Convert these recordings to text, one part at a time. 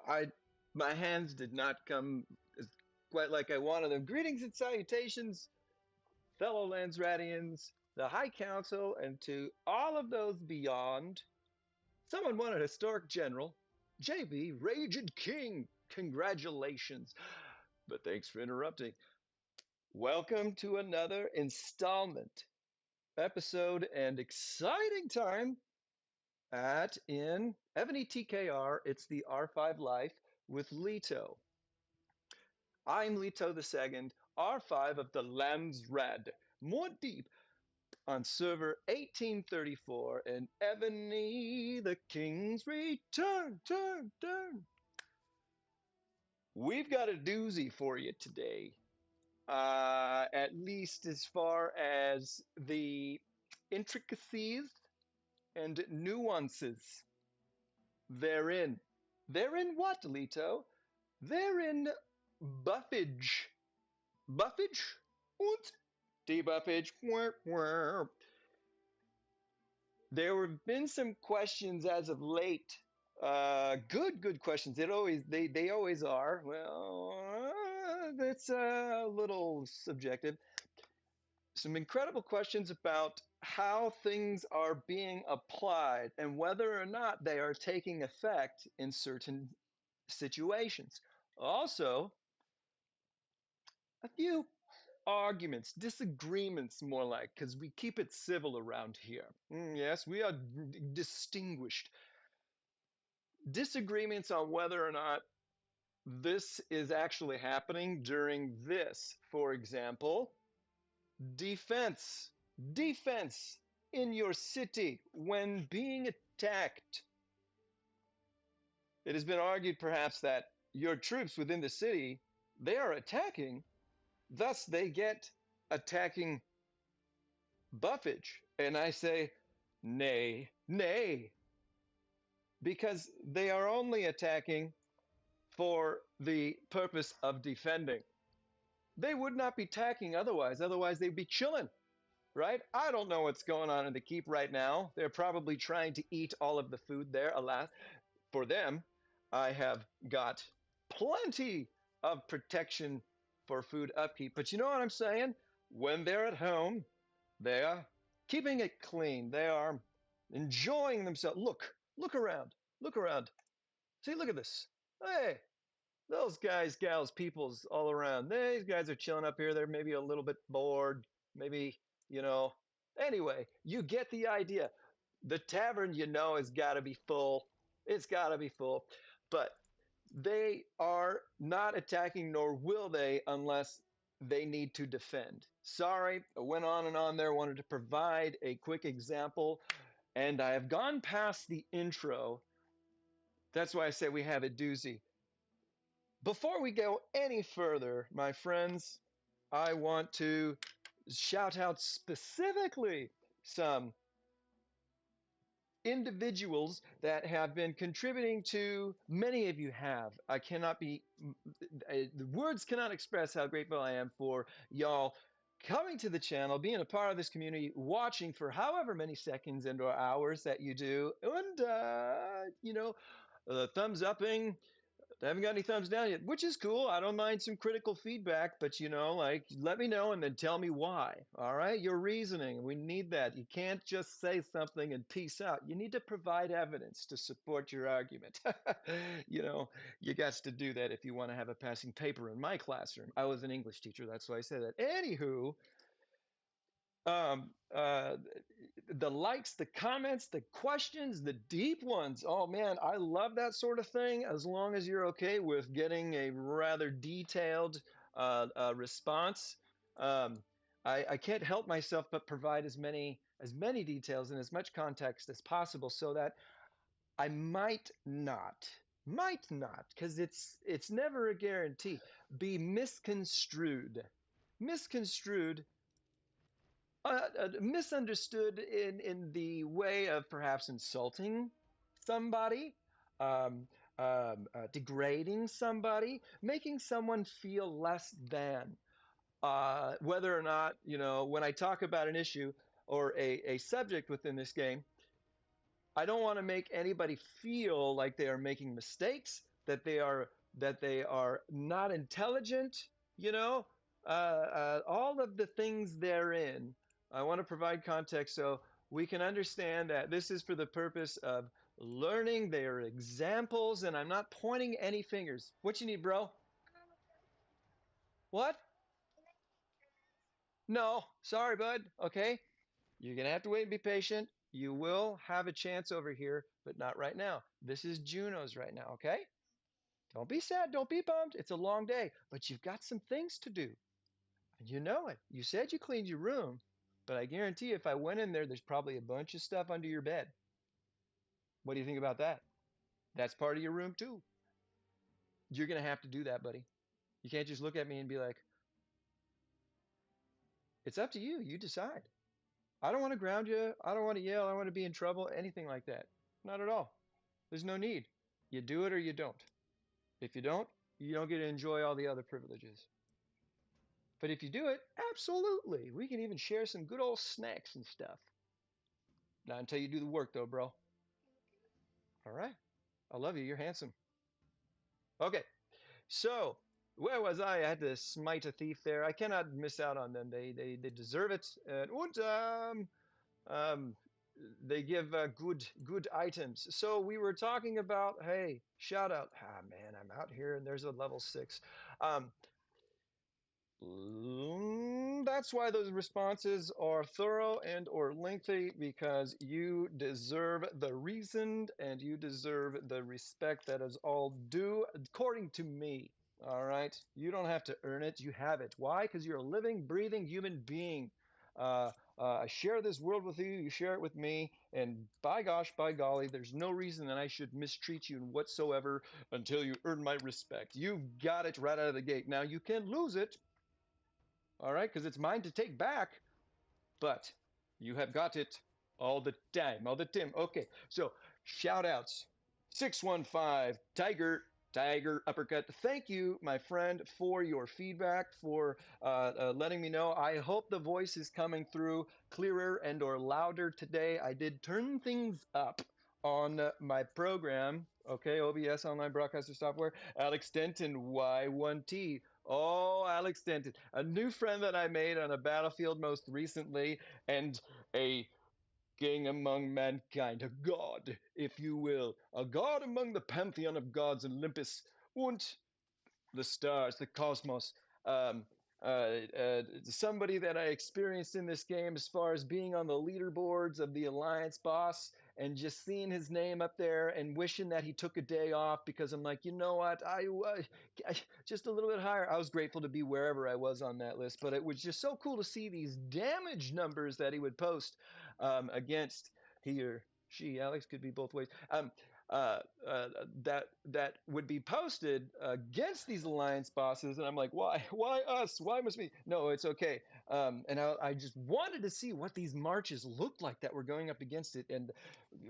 I my hands did not come as quite like I wanted them. Greetings and salutations, fellow Lansradians, the High Council, and to all of those beyond. Someone wanted historic general, JB Raged King. Congratulations. But thanks for interrupting. Welcome to another installment, episode, and exciting time in Ebony TKR. It's the R5 Life with Leto. I'm Leto II, R5 of the Lansrad, more deep on server 1834 in Ebony, the King's Return. We've got a doozy for you today, at least as far as the intricacies and nuances therein. Therein what, Leto? Therein buffage. Buffage? Und debuffage. There have been some questions as of late. Good questions. They always are. Well, that's a little subjective. Some incredible questions about how things are being applied and whether or not they are taking effect in certain situations. Also, a few arguments, disagreements more like, because we keep it civil around here. Yes, we are distinguished. Disagreements on whether or not this is actually happening during this. For example, defense. Defense in your city when being attacked. It has been argued perhaps that your troops within the city, they are attacking, thus they get attacking buffage. And I say, nay, nay, because they are only attacking for the purpose of defending. They would not be attacking otherwise. Otherwise, they'd be chilling, right? I don't know what's going on in the keep right now. They're probably trying to eat all of the food there. Alas, for them, I have got plenty of protection for food upkeep. But you know what I'm saying? When they're at home, they are keeping it clean. They are enjoying themselves. Look around. Look around. See, look at this. Hey, those guys, gals, peoples all around. These guys are chilling up here. They're maybe a little bit bored. Maybe, you know. Anyway, you get the idea. The tavern, has got to be full. It's got to be full. But they are not attacking, nor will they unless they need to defend. Sorry, I went on and on there. Wanted to provide a quick example. And I have gone past the intro. That's why I say we have a doozy. Before we go any further, my friends, I want to shout out specifically some individuals that have been contributing to. Many of you have. I cannot be, the words cannot express how grateful I am for y'all coming to the channel, being a part of this community, watching for however many seconds and or hours that you do, and thumbs upping. I haven't got any thumbs down yet, which is cool. I don't mind some critical feedback, but let me know and then tell me why. All right, your reasoning. We need that. You can't just say something and peace out. You need to provide evidence to support your argument. You got to do that if you want to have a passing paper in my classroom. I was an English teacher, that's why I said that. Anywho, um, uh, the likes, the comments, the questions, the deep ones. Oh man, I love that sort of thing. As long as you're okay with getting a rather detailed response, um, I can't help myself but provide as many details and as much context as possible, so that I might not, because it's never a guarantee, be misconstrued, misunderstood in the way of perhaps insulting somebody, degrading somebody, making someone feel less than. Whether or not, when I talk about an issue or a subject within this game, I don't want to make anybody feel like they are making mistakes, that they are not intelligent, you know, all of the things therein. I want to provide context so we can understand that this is for the purpose of learning. They are examples, and I'm not pointing any fingers. What you need, bro? What? No, sorry, bud. Okay, you're gonna have to wait and be patient. You will have a chance over here, but not right now. This is Juno's right now, okay? Don't be sad, don't be bummed. It's a long day, but you've got some things to do. And you know it. You said you cleaned your room, but I guarantee if I went in there, there's probably a bunch of stuff under your bed. What do you think about that? That's part of your room too. You're gonna have to do that, buddy. You can't just look at me and be like, it's up to you. You decide. I don't want to ground you. I don't want to yell. I don't want to be in trouble, anything like that. Not at all. There's no need. You do it or you don't. If you don't get to enjoy all the other privileges. But if you do it, absolutely. We can even share some good old snacks and stuff. Not until you do the work, though, bro. All right. I love you. You're handsome. Okay. So, where was I? I had to smite a thief there. I cannot miss out on them. They deserve it. And um, they give good items. So we were talking about, hey, shout out. Ah, man, I'm out here and there's a level 6. Um, that's why those responses are thorough and or lengthy, because you deserve the reason and you deserve the respect that is all due according to me. All right, you don't have to earn it, you have it. Why? Because you're a living breathing human being. I share this world with you, you share it with me, and by gosh, by golly, there's no reason that I should mistreat you whatsoever until you earn my respect. You've got it right out of the gate. Now you can lose it, all right, because it's mine to take back, but you have got it all the time, all the time. Okay, so shout outs 615 Tiger Uppercut. Thank you, my friend, for your feedback, for letting me know. I hope the voice is coming through clearer and or louder today. I did turn things up on my program. Okay, OBS Online Broadcaster Software. Alex Denton, Y1T. Oh, Alex Denton, a new friend that I made on a battlefield most recently, and a king among mankind, a god, if you will, a god among the pantheon of gods, Olympus, and the stars, the cosmos. Um, Somebody that I experienced in this game as far as being on the leaderboards of the Alliance boss and just seeing his name up there and wishing that he took a day off, because I'm like, you know what, I just a little bit higher. I was grateful to be wherever I was on that list, but it was just so cool to see these damage numbers that he would post against he or she. Alex could be both ways. That would be posted against these alliance bosses, and I'm like, why us, why must we? No, it's okay. And I just wanted to see what these marches looked like that were going up against it, and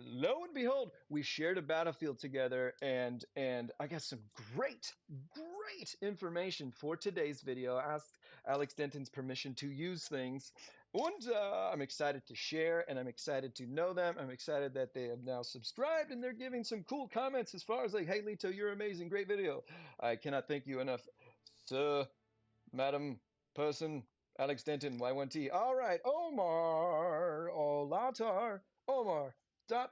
lo and behold, we shared a battlefield together, and I got some great information for today's video. I asked Alex Denton's permission to use things, and I'm excited to share, and I'm excited to know them. I'm excited that they have now subscribed, and they're giving some cool comments as far as like, hey, Leto, you're amazing. Great video. I cannot thank you enough, sir, madam, person, Alex Denton, Y1T. All right, Omar, Olatar, Omar, dot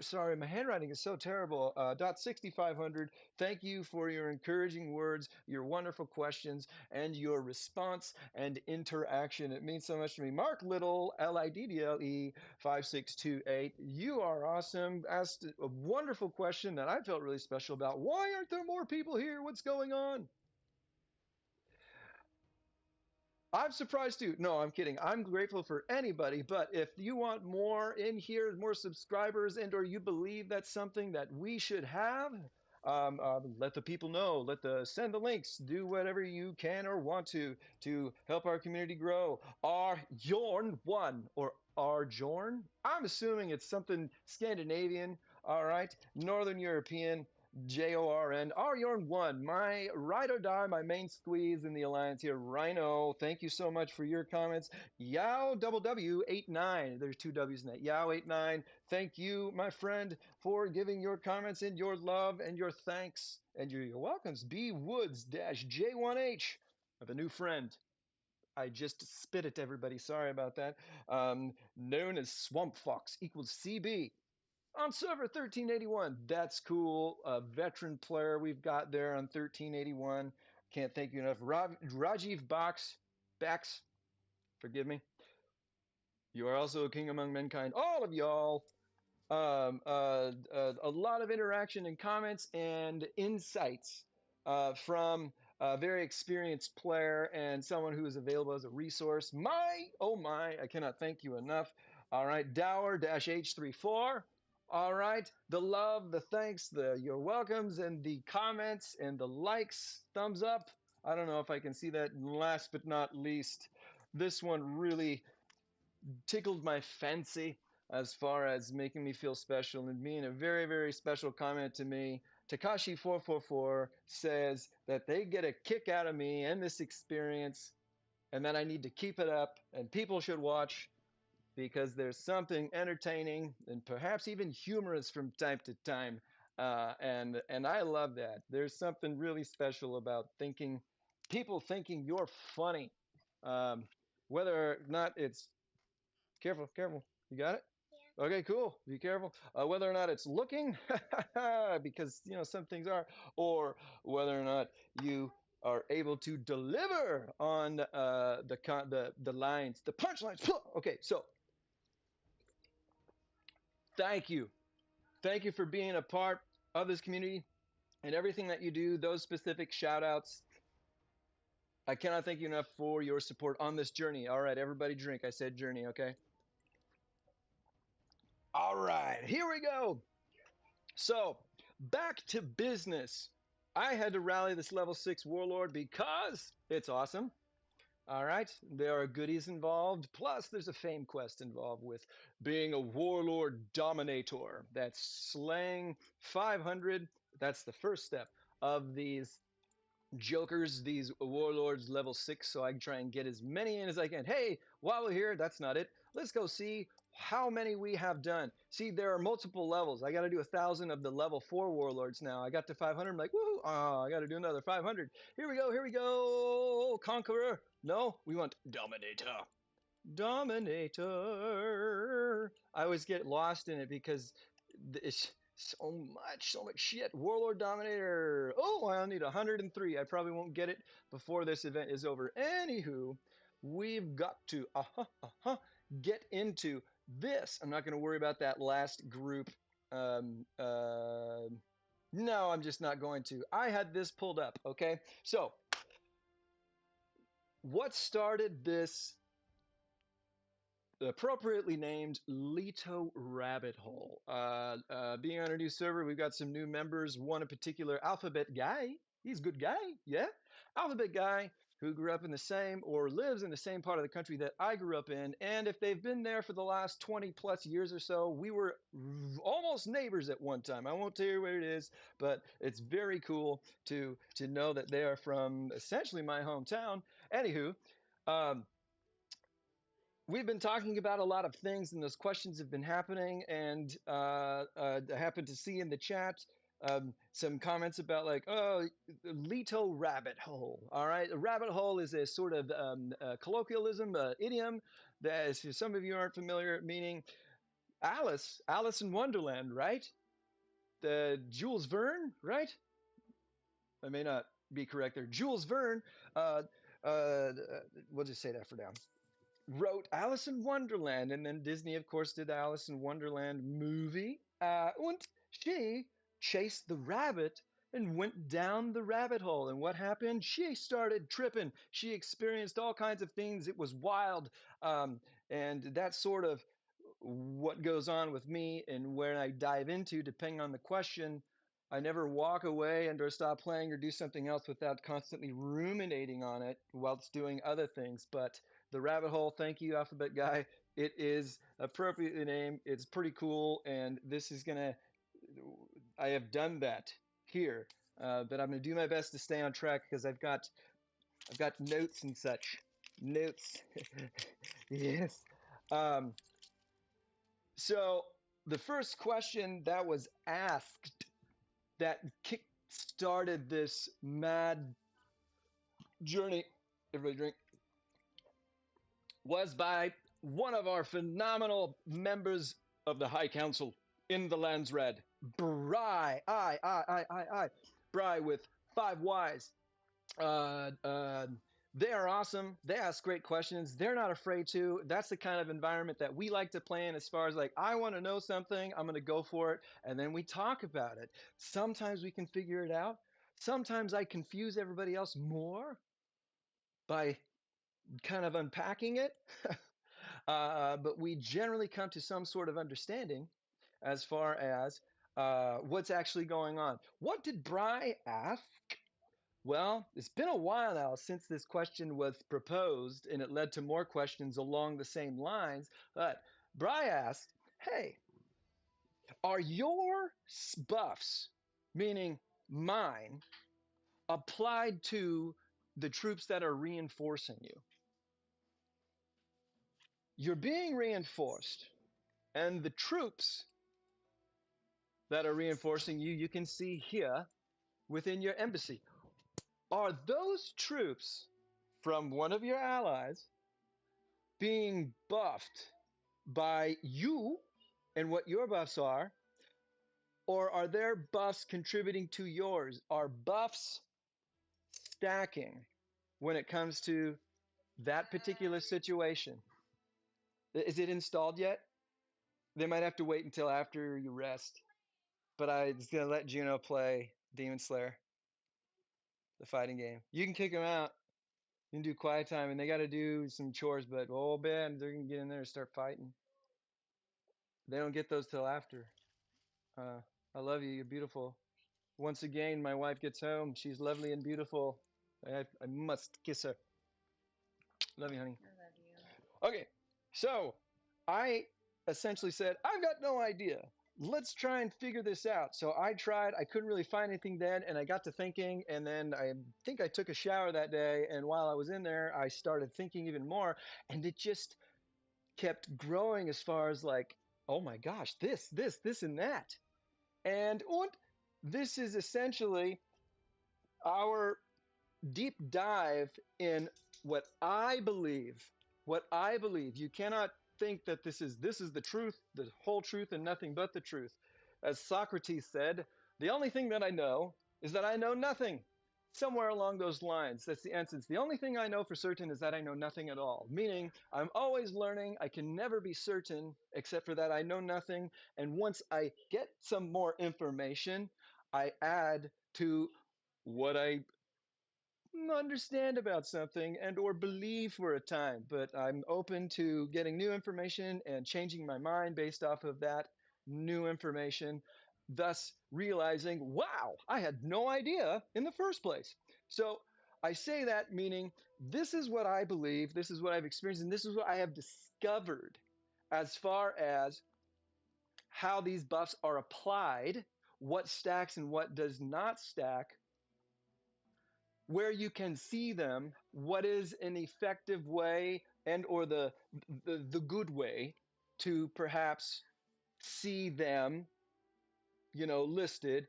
sorry, my handwriting is so terrible. Dot 6500. Thank you for your encouraging words, your wonderful questions, and your response and interaction. It means so much to me. Mark Little, LIDDLE 5628. You are awesome. Asked a wonderful question that I felt really special about. Why aren't there more people here? What's going on? I'm surprised too. No, I'm kidding. I'm grateful for anybody, but if you want more in here, more subscribers, and or you believe that's something that we should have, let the people know. Send the links. Do whatever you can or want to help our community grow. Are Jorn one or are Jorn? I'm assuming it's something Scandinavian. All right, Northern European. Jorn. Aryorn1, my ride or die, my main squeeze in the alliance here. Rhino, thank you so much for your comments. Yao W89, there's two W's in that. Yao89, thank you, my friend, for giving your comments and your love and your thanks and your welcomes. B Woods J1H, I have a new friend. I just spit it to everybody. Sorry about that. Known as Swamp Fox equals CB on server 1381. That's cool. A veteran player we've got there on 1381. Can't thank you enough. Rajiv Bax, forgive me. You are also a king among mankind. All of y'all. A lot of interaction and comments and insights from a very experienced player and someone who is available as a resource. Oh my, I cannot thank you enough. All right, Dower-H34. All right, the love, the thanks, your welcomes, and the comments and the likes, thumbs up. I don't know if I can see that. Last but not least, this one really tickled my fancy as far as making me feel special and being a very, very special comment to me. Takashi444 says that they get a kick out of me and this experience, and that I need to keep it up, and people should watch because there's something entertaining and perhaps even humorous from time to time. And I love that. There's something really special about people thinking you're funny, um, whether or not it's careful, careful. You got it? Yeah. Okay, cool. Be careful. Whether or not it's looking, because some things are, or whether or not you are able to deliver on the lines, the punchlines. Okay, so thank you, thank you for being a part of this community and everything that you do. Those specific shout outs. I cannot thank you enough for your support on this journey. All right, everybody, drink. I said journey. Okay. All right, here we go. So, back to business. I had to rally this level 6 warlord because it's awesome. All right, there are goodies involved. Plus, there's a fame quest involved with being a warlord dominator. That's slaying 500. That's the first step of these jokers, these warlords level 6, so I can try and get as many in as I can. Hey, while we're here, that's not it. Let's go see how many we have done. See, there are multiple levels. I got to do 1,000 of the level 4 warlords now. I got to 500. I'm like, woohoo! Oh, I got to do another 500. Here we go. Here we go. Conqueror. No, we want Dominator. Dominator. I always get lost in it because it's so much shit. Warlord Dominator. Oh, I only need 103. I probably won't get it before this event is over. Anywho, we've got to get into this. I'm not going to worry about that last group. Um, uh, no, I'm just not going to. I had this pulled up. Okay, so what started this appropriately named Leto Rabbit Hole? Being on a new server, we've got some new members. One in particular, Alphabet Guy. He's a good guy, yeah. Alphabet Guy, who grew up in the same or lives in the same part of the country that I grew up in. And if they've been there for the last 20 plus years or so, we were almost neighbors at one time. I won't tell you where it is, but it's very cool to know that they are from essentially my hometown. Anywho, um, we've been talking about a lot of things, and those questions have been happening. And I happened to see in the chat some comments about like, oh, Leto rabbit hole. All right, a rabbit hole is a sort of colloquialism, idiom that, if some of you aren't familiar, meaning Alice in Wonderland, right? The Jules Verne, right? I may not be correct there. Jules Verne. Uh, uh, we'll just say that for now, wrote Alice in Wonderland, and then Disney, of course, did the Alice in Wonderland movie. And she chased the rabbit and went down the rabbit hole. And what happened? She started tripping. She experienced all kinds of things. It was wild. And that's sort of what goes on with me. And when I dive into, depending on the question, I never walk away and or stop playing or do something else without constantly ruminating on it whilst doing other things. But the rabbit hole, thank you, Alphabet Guy. It is appropriately named. It's pretty cool, and this is gonna. I have done that here. But I'm going to do my best to stay on track because I've got notes and such. Notes. Yes. Um, so the first question that was asked that kick started this mad journey, everybody drink, was by one of our phenomenal members of the High Council in the Land's Red, Bry. Bry with 5 Ys. Uh, uh, they are awesome. They ask great questions. They're not afraid to. That's the kind of environment that we like to play in as far as like, I want to know something, I'm going to go for it, and then we talk about it. Sometimes we can figure it out. Sometimes I confuse everybody else more by kind of unpacking it. But we generally come to some sort of understanding as far as what's actually going on. What did Bry ask? Well, it's been a while now since this question was proposed, and it led to more questions along the same lines. But Bry asked, hey, are your buffs, meaning mine, applied to the troops that are reinforcing you? You're being reinforced, and the troops that are reinforcing you, you can see here within your embassy. Are those troops from one of your allies being buffed by you and what your buffs are, or are their buffs contributing to yours? Are buffs stacking when it comes to that particular situation? Is it installed yet? They might have to wait until after you rest. But I was going to let Juno play Demon Slayer, the fighting game. You can kick them out. You can do quiet time, and they got to do some chores, but oh man, they're going to get in there and start fighting. They don't get those till after. I love you. You're beautiful. Once again, my wife gets home. She's lovely and beautiful. I must kiss her. Love you, honey. I love you. Okay, so I essentially said, I've got no idea. Let's try and figure this out. So I tried. I couldn't really find anything then, and I got to thinking, and then I think I took a shower that day, and while I was in there, I started thinking even more, and it just kept growing as far as like, oh my gosh, this, and that. And this is essentially our deep dive in what I believe. What I believe. You cannot think that this is the truth, the whole truth, and nothing but the truth. As Socrates said, the only thing that I know is that I know nothing. Somewhere along those lines, that's the essence. The only thing I know for certain is that I know nothing at all. Meaning, I'm always learning. I can never be certain, except for that I know nothing. And once I get some more information, I add to what I understand about something and or believe for a time, but I'm open to getting new information and changing my mind based off of that new information, thus realizing, wow, I had no idea in the first place. So I say that meaning this is what I believe, this is what I've experienced, and this is what I have discovered as far as how these buffs are applied, what stacks and what does not stack, where you can see them, what is an effective way and or the good way to perhaps see them, listed.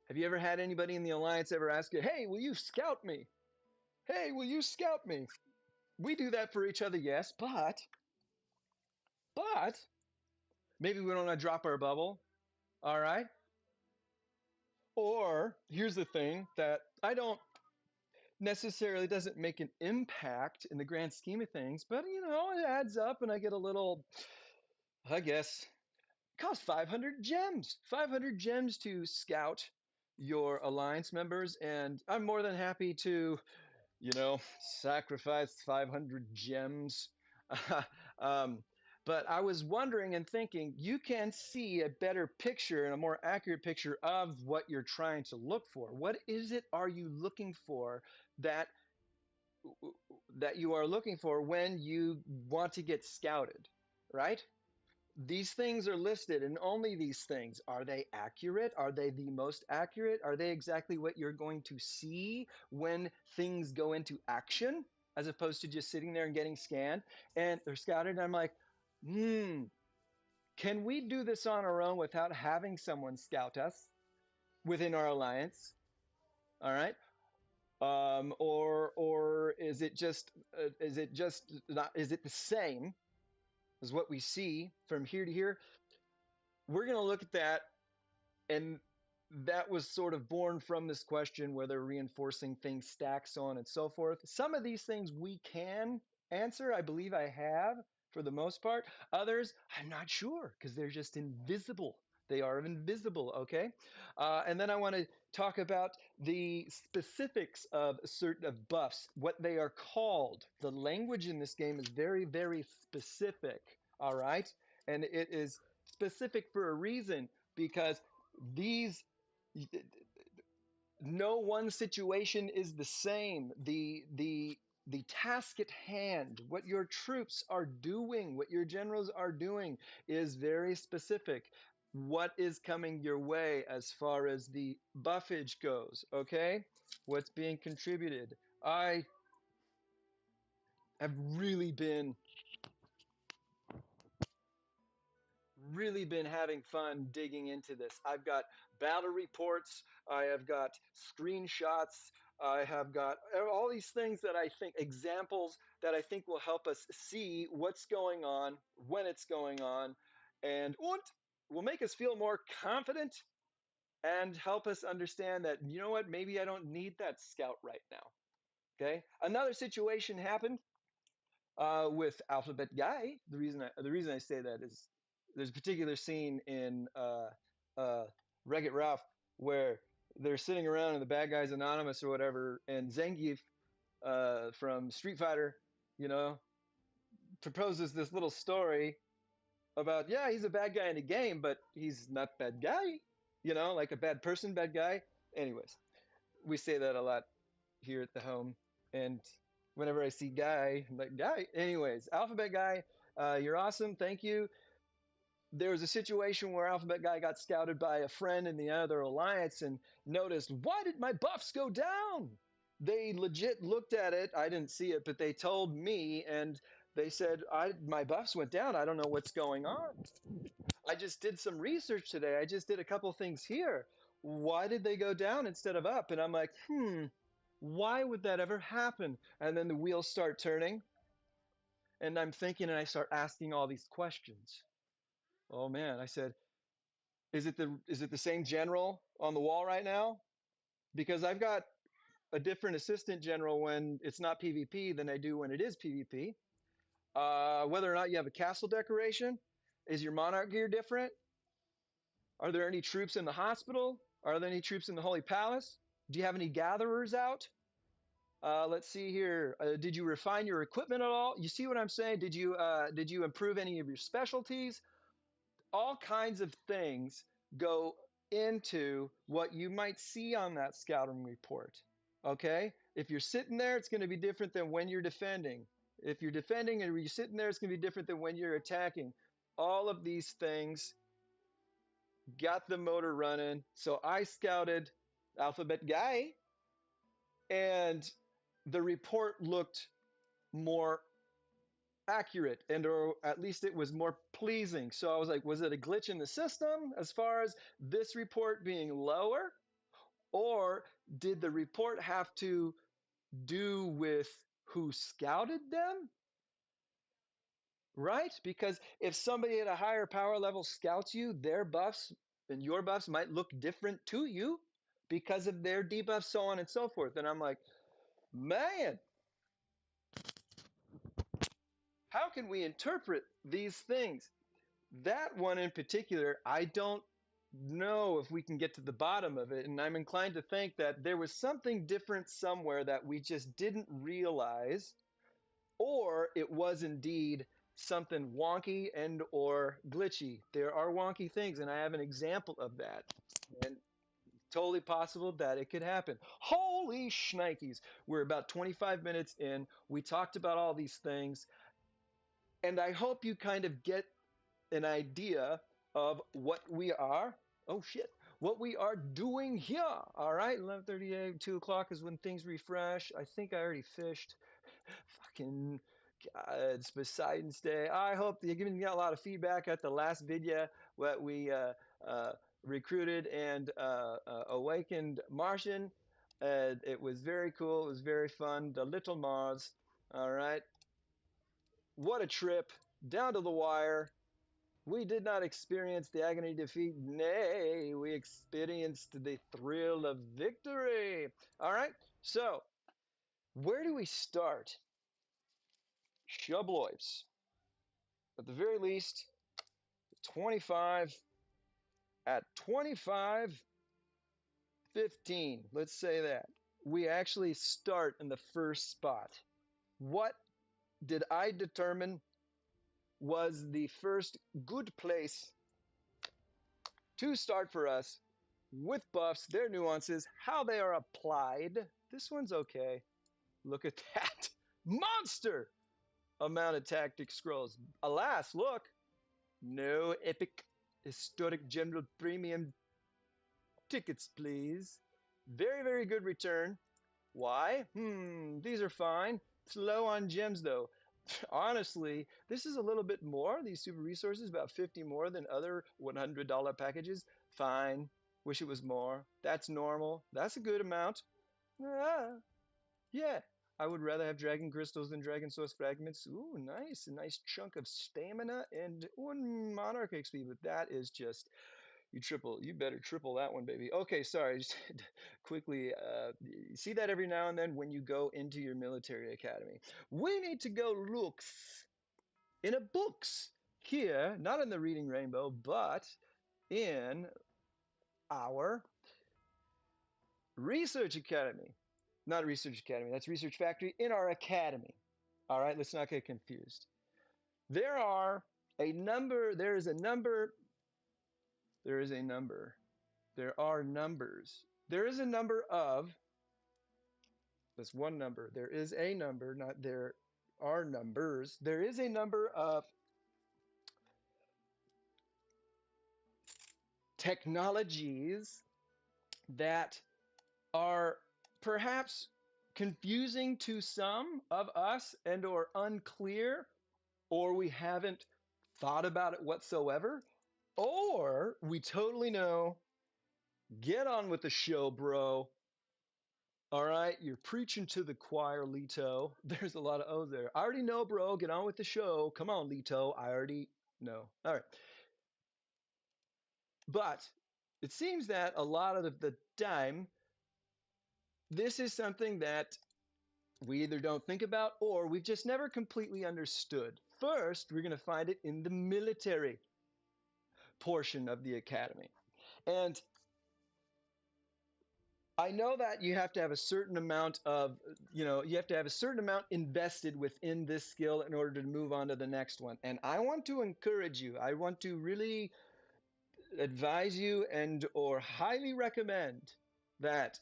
Have you ever had anybody in the alliance ever ask you, hey, will you scout me? Hey, will you scout me? We do that for each other, yes, but maybe we don't want to drop our bubble. All right. Or here's the thing that I don't necessarily doesn't make an impact in the grand scheme of things, but it adds up and I get a little, I guess, it costs 500 gems. 500 gems to scout your alliance members, and I'm more than happy to, sacrifice 500 gems. um, but I was wondering and thinking, you can see a better picture and a more accurate picture of what you're trying to look for. What is it are you looking for that that you are looking for when you want to get scouted, right? these things are listed and only these things. Are they accurate? Are they the most accurate? Are they exactly what you're going to see when things go into action, as opposed to just sitting there and getting scanned and they're scouted? And I'm like, hmm, can we do this on our own without having someone scout us within our alliance? All right. Or is it just not, is it the same as what we see from here to here? We're going to look at that, and that was sort of born from this question whether reinforcing things stack, so on and so forth. Some of these things we can answer. I believe I have for the most part. Others, I'm not sure because they're just invisible. They are invisible, okay? And then I want to talk about the specifics of certain of buffs, what they are called. The language in this game is very, very specific, all right? And it is specific for a reason because these no one situation is the same. The task at hand, what your troops are doing, what your generals are doing, is very specific. What is coming your way as far as the buffage goes? Okay, what's being contributed? I have really been having fun digging into this. I've got battle reports, I have got screenshots, I have got all these things that I think, examples that I think will help us see what's going on, when it's going on, and will make us feel more confident and help us understand that, you know what, maybe I don't need that scout right now. Okay. Another situation happened with Alphabet Guy. The reason I say that is there's a particular scene in uh, Wreck-It Ralph where they're sitting around and the bad guy's anonymous or whatever, and Zangief from Street Fighter, you know, proposes this little story about, yeah, he's a bad guy in the game, but he's not bad guy, like a bad person, bad guy. Anyways, we say that a lot here at the home. And whenever I see Guy, I'm like, Guy. Anyways, Alphabet Guy, you're awesome. Thank you. There was a situation where Alphabet Guy got scouted by a friend in the other alliance and noticed, why did my buffs go down? They legit looked at it. I didn't see it, but they told me, and they said, my buffs went down. I don't know what's going on. I just did some research today. I just did a couple things here. Why did they go down instead of up? And I'm like, why would that ever happen? And then the wheels start turning, and I'm thinking, and I start asking all these questions. Oh man, I said, is it the same general on the wall right now? Because I've got a different assistant general when it's not PvP than I do when it is PvP. Whether or not you have a castle decoration, is your monarch gear different? Are there any troops in the hospital? Are there any troops in the Holy Palace? Do you have any gatherers out? Let's see here. Did you refine your equipment at all? You see what I'm saying? Did you improve any of your specialties? All kinds of things go into what you might see on that scouting report. Okay? If you're sitting there, it's going to be different than when you're defending. If you're defending and you're sitting there, it's going to be different than when you're attacking. All of these things got the motor running. So I scouted Alphabet Guy, and the report looked more accurate, and or at least it was more pleasing. So I was like, was it a glitch in the system as far as this report being lower? Or did the report have to do with who scouted them? Right? Because if somebody at a higher power level scouts you, their buffs and your buffs might look different to you because of their debuffs, so on and so forth. And I'm like, man, how can we interpret these things? That one in particular, I don't know if we can get to the bottom of it. And I'm inclined to think that there was something different somewhere that we just didn't realize, or it was indeed something wonky and or glitchy. There are wonky things, and I have an example of that. And totally possible that it could happen. Holy shnikes. We're about 25 minutes in. We talked about all these things, and I hope you kind of get an idea of what we are. Oh shit. What we are doing here. All right. 11:38, 2 o'clock is when things refresh. I think I already fished. Fucking God, it's Poseidon's Day. I hope that you're giving me a lot of feedback at the last video what we recruited and awakened Martian. It was very cool. It was very fun. The Little Mars. All right. What a trip. Down to the wire. We did not experience the agony of defeat. Nay, we experienced the thrill of victory. All right. So, where do we start? Shubloips. At the very least, 25 at 25, 15. Let's say that. We actually start in the first spot. What did I determine was the first good place to start for us with buffs, their nuances, how they are applied? This one's okay. Look at that. Monster amount of tactic scrolls. Alas, look. No epic historic general premium tickets, please. Very, very good return. Why? These are fine. It's low on gems, though. Honestly, this is a little bit more. These super resources, about 50 more than other $100 packages. Fine. Wish it was more. That's normal. That's a good amount. Ah, yeah. I would rather have dragon crystals than dragon source fragments. Ooh, nice. A nice chunk of stamina and one monarch XP, but that is just you better triple that one, baby. Okay, sorry, just quickly, you see that every now and then when you go into your military academy. We need to go looks in a books here, not in the Reading Rainbow, but in our research academy. Not research academy, that's research factory, in our academy. All right, let's not get confused. There are a number, there is a number, there is a number. There are numbers. There is a number of, that's one number. There is a number, not there are numbers. There is a number of technologies that are perhaps confusing to some of us and or unclear, or we haven't thought about it whatsoever, or we totally know. Get on with the show, bro. All right, you're preaching to the choir, Leto. There's a lot of O's there. I already know, bro. Get on with the show. Come on, Leto. I already know. All right. But it seems that a lot of the time, this is something that we either don't think about or we've just never completely understood. First, we're going to find it in the military portion of the academy. And I know that you have to have a certain amount of, you have to have a certain amount invested within this skill in order to move on to the next one. And I want to encourage you. I want to really advise you and or highly recommend that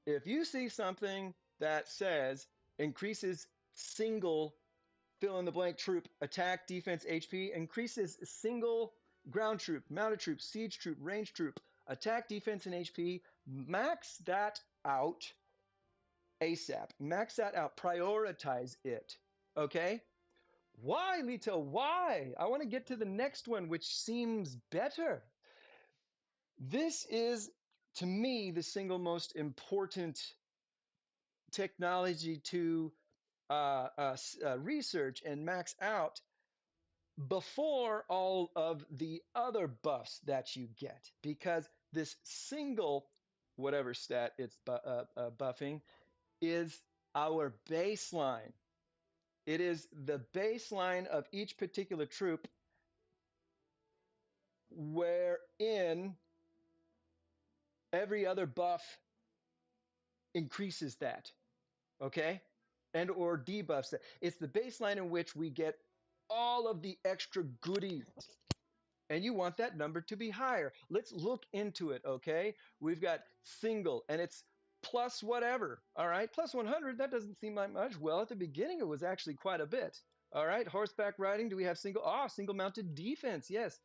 if you see something that says increases single fill in the blank troop attack, defense, HP, increases single ground troop, mounted troop, siege troop, range troop, attack, defense, and HP, max that out ASAP. Max that out. Prioritize it. Okay? Why, Leto? Why? I want to get to the next one, which seems better. This is, to me, the single most important technology to research and max out before all of the other buffs that you get, because this single, whatever stat it's buffing, is our baseline. It is the baseline of each particular troop, wherein every other buff increases that, okay? And or debuffs that. It's the baseline in which we get all of the extra goodies. And you want that number to be higher. Let's look into it, okay? We've got single, and it's plus whatever, all right? Plus 100, that doesn't seem like much. Well, at the beginning, it was actually quite a bit. All right, horseback riding. Do we have single mounted defense? Yes.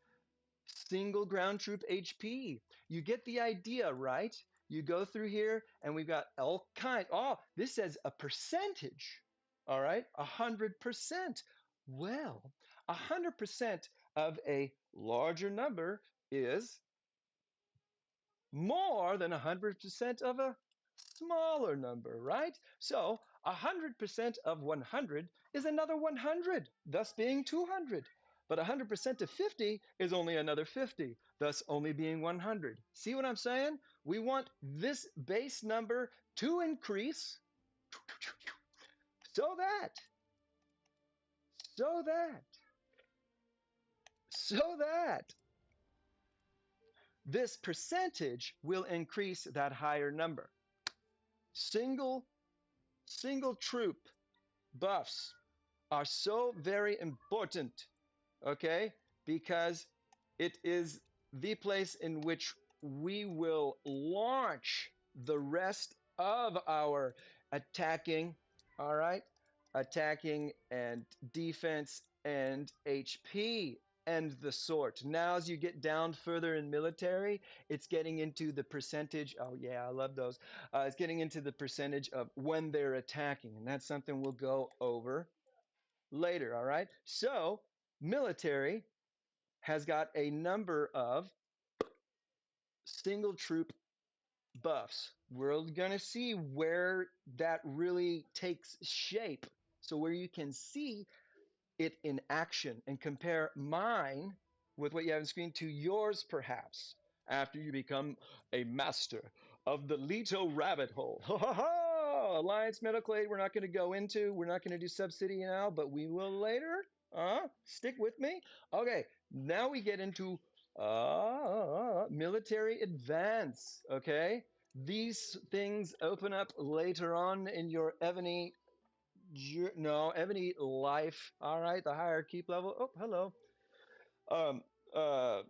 Single ground troop HP. You get the idea, right? You go through here and we've got all kind. Oh, this says a percentage. All right, 100%. Well, 100% of a larger number is more than 100% of a smaller number, right? So 100% of 100 is another 100, thus being 200. But 100% of 50 is only another 50, thus only being 100. See what I'm saying? We want this base number to increase so that, so that, so that this percentage will increase that higher number. Single single troop buffs are so very important, okay? Because it is the place in which we will launch the rest of our attacking, all right? Attacking and defense and HP and the sort. Now, as you get down further in military, it's getting into the percentage. Oh, yeah, I love those. It's getting into the percentage of when they're attacking, and that's something we'll go over later, all right? So, military has got a number of single troop buffs. We're going to see where that really takes shape. So, where you can see it in action and compare mine with what you have on screen to yours, perhaps, after you become a master of the Leto rabbit hole. Ha ha ha! Alliance Medical Aid, we're not going to go into. We're not going to do Subsidy now, but we will later. Stick with me. Okay, now we get into military advance. Okay, these things open up later on in your Ebony no, Ebony life. All right, the higher keep level. Oh, hello. Um, uh,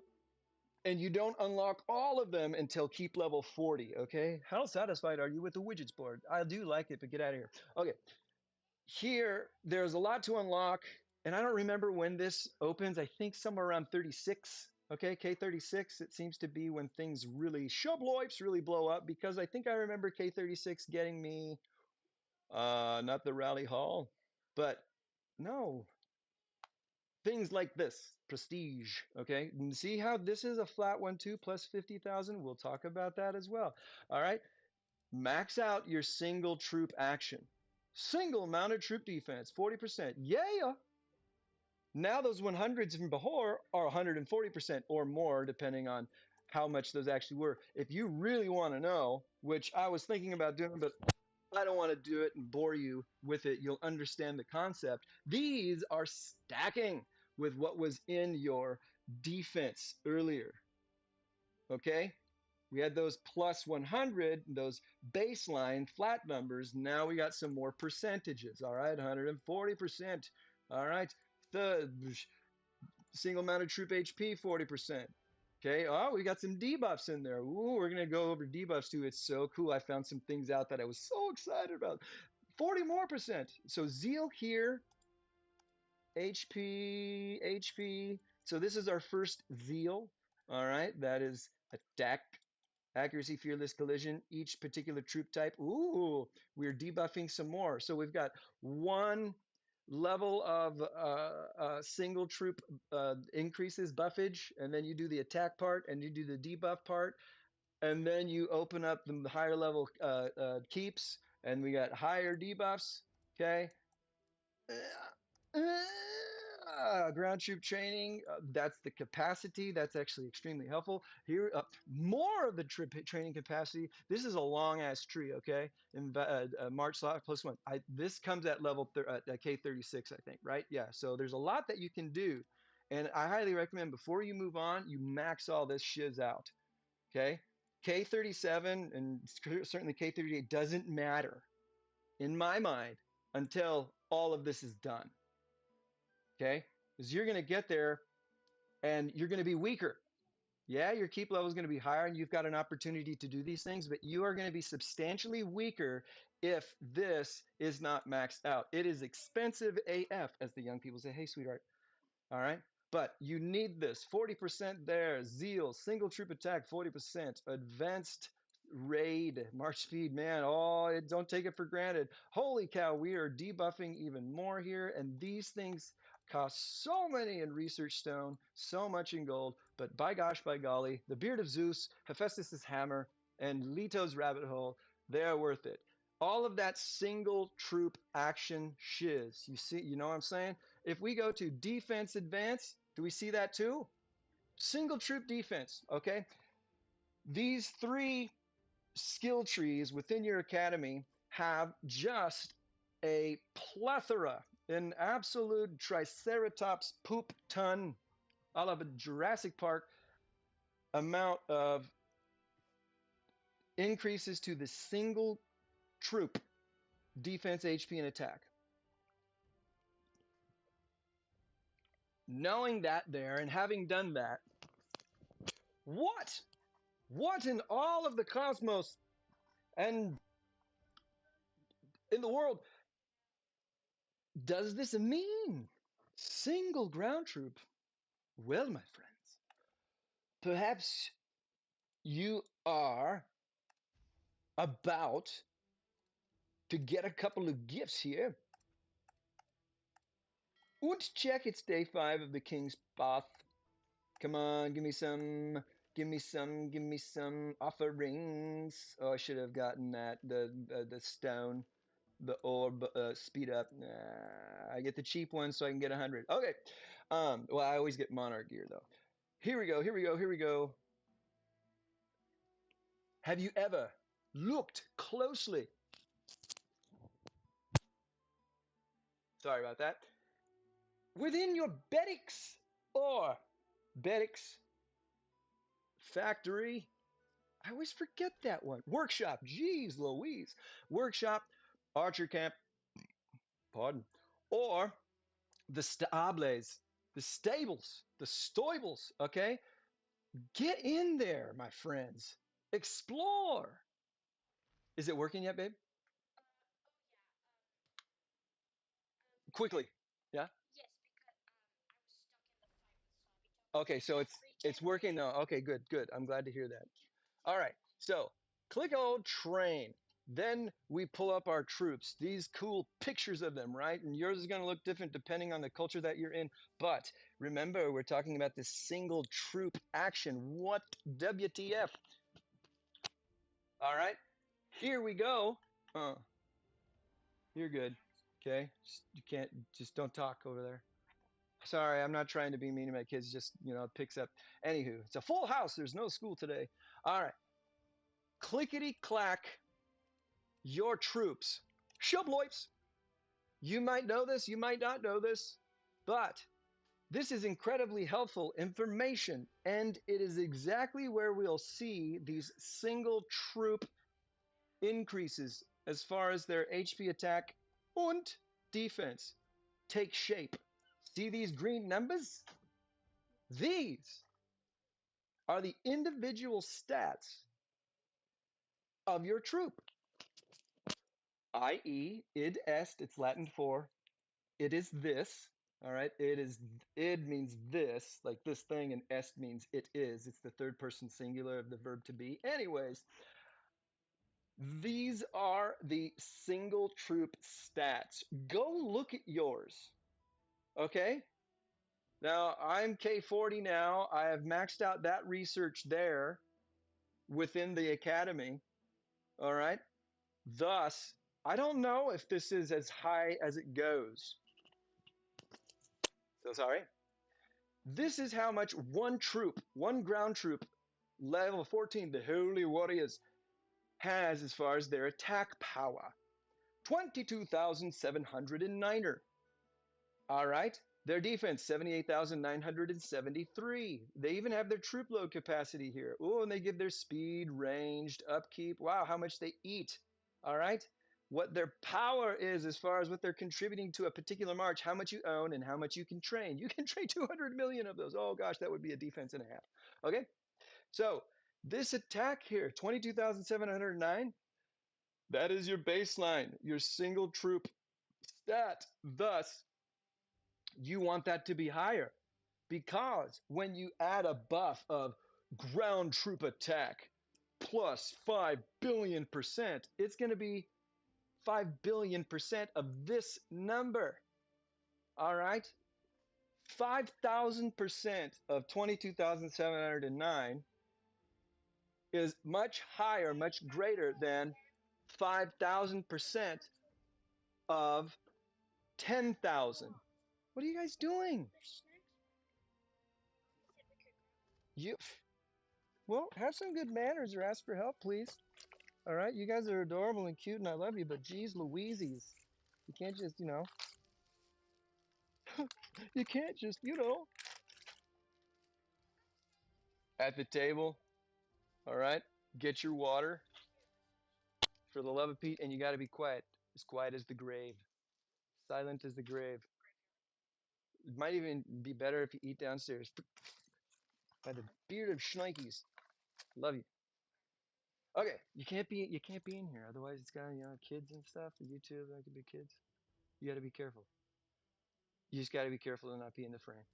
and you don't unlock all of them until keep level 40. Okay. How satisfied are you with the widgets board? I do like it, but get out of here. Okay. Here, there's a lot to unlock, and I don't remember when this opens. I think somewhere around 36. Okay, K36. It seems to be when things really shubloips really blow up because I think I remember K36 getting me not the rally hall, but no, things like this, prestige, okay? And see how this is a flat one too, plus 50,000? We'll talk about that as well. All right, max out your single troop action. Single mounted troop defense, 40%. Yeah! Now those 100s from before are 140% or more, depending on how much those actually were. If you really want to know, which I was thinking about doing, but I don't want to do it and bore you with it. You'll understand the concept. These are stacking with what was in your defense earlier. Okay? We had those plus 100, those baseline flat numbers. Now we got some more percentages. All right, 140%. All right, the single mounted troop HP, 40%. Okay, oh, we got some debuffs in there. Ooh, we're gonna go over debuffs too. It's so cool. I found some things out that I was so excited about. 40 more percent. So zeal here, HP, HP. So this is our first zeal. All right, that is attack, accuracy, fearless collision, each particular troop type. Ooh, we're debuffing some more. So we've got one level of single troop increases buffage, and then you do the attack part, and you do the debuff part, and then you open up the higher level keeps, and we got higher debuffs. Okay, ground troop training, that's the capacity. That's actually extremely helpful. Here, more of the training capacity. This is a long ass tree, okay? And March slot plus one. This comes at level K36, I think, right? Yeah, so there's a lot that you can do. And I highly recommend before you move on, you max all this shiz out, okay? K37 and certainly K38 doesn't matter in my mind until all of this is done. Okay, because you're going to get there and you're going to be weaker. Yeah, your keep level is going to be higher and you've got an opportunity to do these things, but you are going to be substantially weaker if this is not maxed out. It is expensive AF, as the young people say. Hey, sweetheart. All right. But you need this 40% there, zeal, single troop attack, 40%, advanced raid, march speed, man. Oh, don't take it for granted. Holy cow, we are debuffing even more here. And these things cost so many in research stone, so much in gold. But by gosh, by golly, the beard of Zeus, Hephaestus's hammer, and Leto's rabbit hole, they are worth it. All of that single troop action shiz. You see, you know what I'm saying? If we go to defense advance, do we see that too? Single troop defense, okay? These three skill trees within your academy have just a plethora, an absolute triceratops poop ton, all of a Jurassic Park amount of increases to the single troop defense, HP, and attack. Knowing that there and having done that, what? What in all of the cosmos and in the world does this mean? Single ground troop? Well, my friends, perhaps you are about to get a couple of gifts here. Und check, it's day 5 of the King's Path. Come on, give me some, give me some, give me some offerings. Oh, I should have gotten that, the stone, the orb, speed up. Nah, I get the cheap one so I can get 100. Okay. Well, I always get Monarch gear though. Here we go, here we go, here we go. Have you ever looked closely? Sorry about that. Within your Bedix or Bedix factory. I always forget that one. Workshop. Jeez Louise. Workshop, Archer Camp, pardon. Or the stables, the stables, the stoibles, okay? Get in there, my friends. Explore. Is it working yet, babe? Quickly. Yeah? Okay, so it's working now. Okay, good, good. I'm glad to hear that. All right. So click on train. Then we pull up our troops, these cool pictures of them, right? And yours is going to look different depending on the culture that you're in. But remember, we're talking about this single troop action. What WTF? All right. Here we go. You're good. Okay. You can't, just don't talk over there. Sorry, I'm not trying to be mean to my kids. Just, it picks up. Anywho, it's a full house. There's no school today. All right. Clickety clack, your troops. Shubloips. You might know this, you might not know this, but this is incredibly helpful information, and it is exactly where we'll see these single troop increases as far as their HP attack and defense take shape. See these green numbers? These are the individual stats of your troop, i.e., id est, it's Latin for it is this. All right. Id means this, like this thing, and est means it is. It's the third person singular of the verb to be. Anyways, these are the single troop stats. Go look at yours. Okay. Now I'm K40 now. I have maxed out that research there within the academy. All right. Thus, I don't know if this is as high as it goes. So sorry. This is how much one troop, one ground troop, level 14, the Holy Warriors, has as far as their attack power. 22,709er. All right. Their defense, 78,973. They even have their troop load capacity here. Oh, and they give their speed, ranged, upkeep. Wow, how much they eat. All right. What their power is as far as what they're contributing to a particular march, how much you own and how much you can train. You can train 200 million of those. Oh gosh, that would be a defense and a half. Okay. So this attack here, 22,709, that is your baseline, your single troop stat. Thus, you want that to be higher because when you add a buff of ground troop attack plus 5 billion%, it's going to be 5 billion% of this number. All right? 5,000% of 22,709 is much higher, much greater than 5,000% of 10,000. What are you guys doing? You well, have some good manners or ask for help, please. All right, you guys are adorable and cute, and I love you, but geez, Louises, you can't just, you can't just, at the table. All right, get your water for the love of Pete, and you got to be quiet as the grave, silent as the grave. It might even be better if you eat downstairs. By the beard of Schnikes, love you. Okay, you can't be in here. Otherwise, it's got kids and stuff. The YouTube that could be kids. You got to be careful. You just got to be careful to not be in the frame,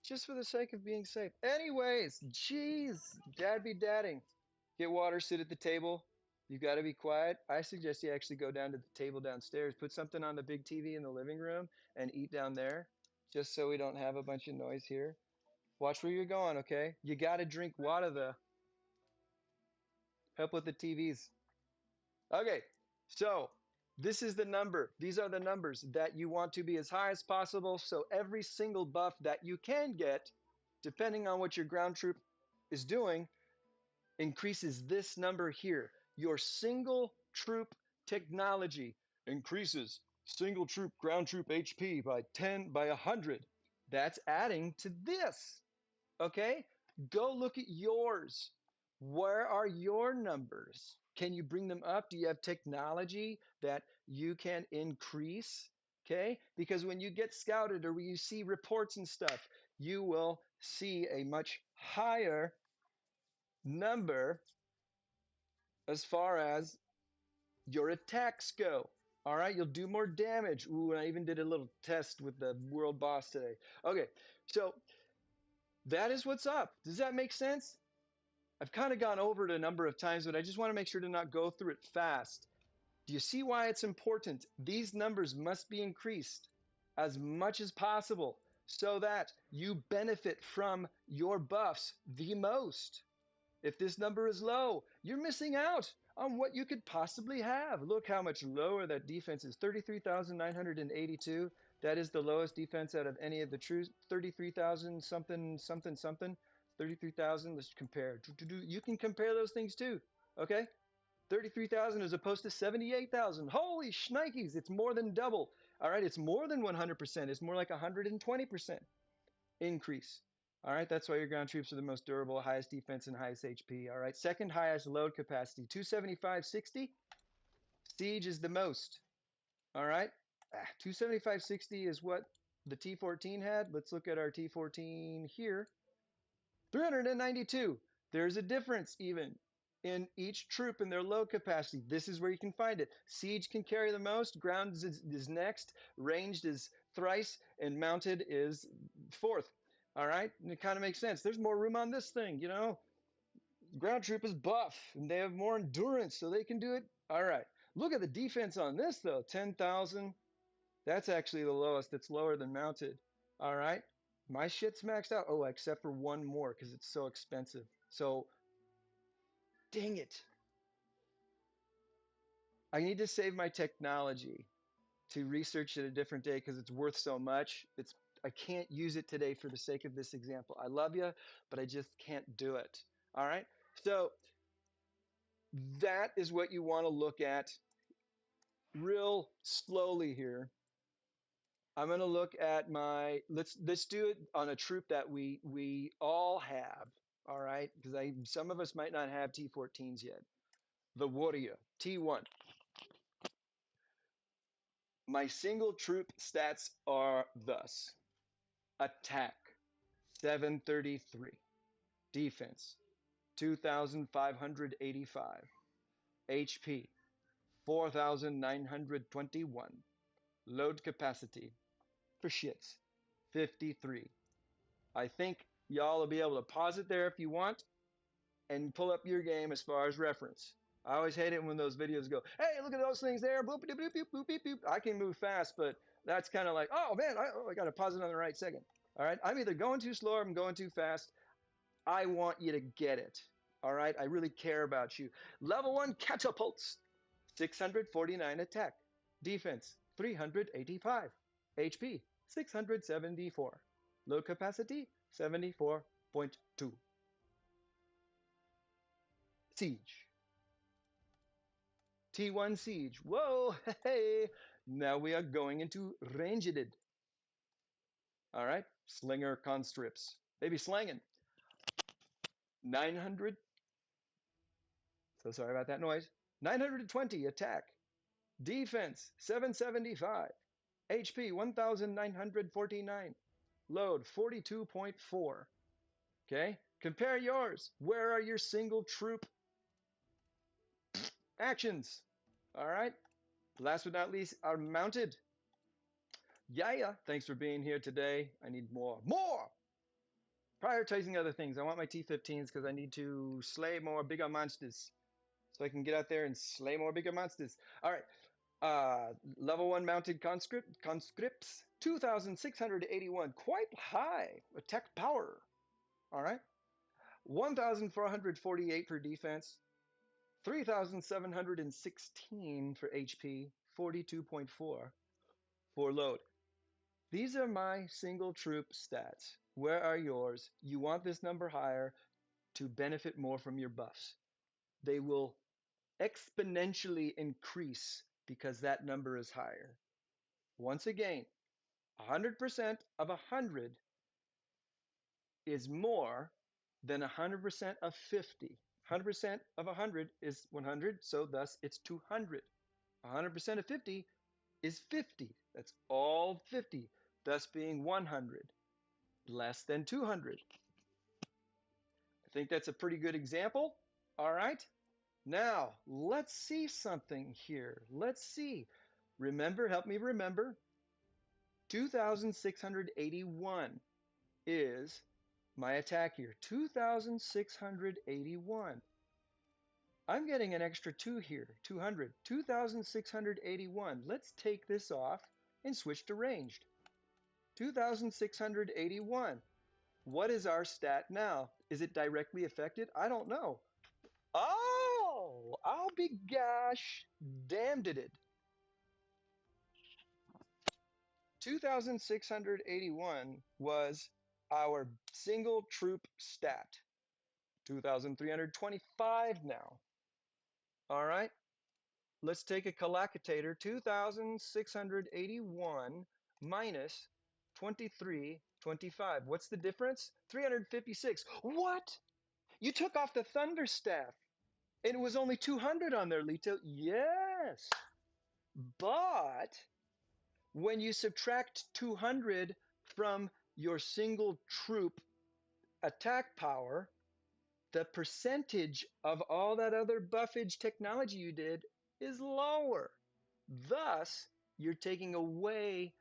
just for the sake of being safe. Anyways, jeez, dad be dadding. Get water, sit at the table. You got to be quiet. I suggest you actually go down to the table downstairs, put something on the big TV in the living room, and eat down there, just so we don't have a bunch of noise here. Watch where you're going, okay? You got to drink water, though. Help with the TVs. Okay, so this is the number. These are the numbers that you want to be as high as possible. So every single buff that you can get, depending on what your ground troop is doing, increases this number here. Your single troop technology increases single troop ground troop HP by 10, by 100. That's adding to this. Okay? Go look at yours. Where are your numbers? Can you bring them up? Do you have technology that you can increase? Okay? Because when you get scouted or when you see reports and stuff, you will see a much higher number as far as your attacks go. All right, you'll do more damage. Ooh, and I even did a little test with the world boss today. Okay, so that is what's up. Does that make sense? I've kind of gone over it a number of times, but I just want to make sure to not go through it fast. Do you see why it's important? These numbers must be increased as much as possible so that you benefit from your buffs the most. If this number is low, you're missing out on what you could possibly have. Look how much lower that defense is, 33,982. That is the lowest defense out of any of the true 33,000 something, something, something. 33,000, let's compare. You can compare those things too, okay? 33,000 as opposed to 78,000. Holy shnikes, it's more than double. All right, it's more than 100%. It's more like 120% increase. All right, that's why your ground troops are the most durable, highest defense, and highest HP. All right, second highest load capacity, 275/60. Siege is the most. All right, 275/60 is what the T14 had. Let's look at our T14 here. 392. There's a difference even in each troop and their load capacity. This is where you can find it. Siege can carry the most, ground is next, ranged is thrice, and mounted is fourth. All right, and it kind of makes sense. There's more room on this thing, Ground troop is buff, and they have more endurance, so they can do it. All right, look at the defense on this, though. 10,000. That's actually the lowest. It's lower than mounted. All right. My shit's maxed out. Oh, except for one more because it's so expensive. So, dang it. I need to save my technology to research it a different day because it's worth so much. I can't use it today for the sake of this example. I love you, but I just can't do it. All right. So that is what you want to look at real slowly here. I'm going to look at let's do it on a troop that we all have, all right? Because some of us might not have T14s yet. The warrior, T1. My single troop stats are thus: attack 733, Defense, 2,585. HP, 4,921. Load capacity, for shits, 53. I think y'all will be able to pause it there if you want and pull up your game as far as reference. I always hate it when those videos go, hey, look at those things there, boop, boop, boop, boop, boop, boop, boop. I can move fast, but that's kind of like, oh man, I got to pause it on the right second. All right, I'm either going too slow or I'm going too fast. I want you to get it. All right, I really care about you. Level 1 catapults, 649 attack, defense 385, HP 674, load capacity 74.2. Siege. T1 Siege. Whoa, hey, now we are going into ranged. All right, Slinger Constricts. They be slanging. 900. So sorry about that noise. 920 attack. Defense 775. HP 1949. Load 42.4. Okay, compare yours. Where are your single troop actions? All right, last but not least, our mounted. Yeah, thanks for being here today. I need more. Prioritizing other things. I want my T15s because I need to slay more bigger monsters. So I can get out there and slay more bigger monsters. All right. Level 1 mounted conscripts. 2,681. Quite high. Attack power. All right. 1,448 for defense. 3,716 for HP. 42.4 for load. These are my single troop stats. Where are yours? You want this number higher to benefit more from your buffs. They will exponentially increase because that number is higher. Once again, 100% of 100 is more than 100% of 50. 100% of 100 is 100, so thus it's 200. 100% of 50 is 50. That's all 50, thus being 100. Less than 200. I think that's a pretty good example. All right. Now, let's see something here. Let's see. Remember, help me remember. 2,681 is my attack here. 2,681. I'm getting an extra 2 here. 200. 2,681. Let's take this off and switch to ranged. 2,681. What is our stat now? Is it directly affected? I don't know. Oh, I'll be gosh damned it. 2,681 was our single troop stat. 2,325 now. All right, let's take a collocator. 2,681 minus 2325. What's the difference? 356. What? You took off the thunder staff. And it was only 200 on there, Leto. Yes. But when you subtract 200 from your single troop attack power, the percentage of all that other buffage technology you did is lower. Thus, you're taking away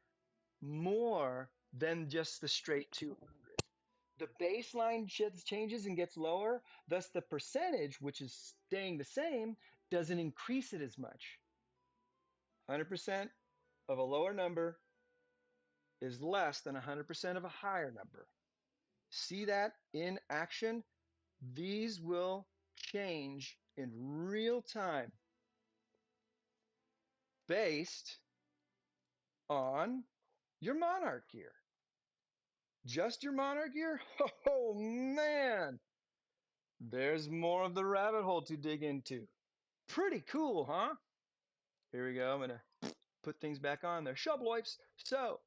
more than just the straight 200. The baseline changes and gets lower, thus the percentage, which is staying the same, doesn't increase it as much. 100% of a lower number is less than 100% of a higher number. See that in action? These will change in real time based on your Monarch gear. Just your Monarch gear? Oh man! There's more of the rabbit hole to dig into. Pretty cool, huh? Here we go. I'm going to put things back on there. Shubloips. So,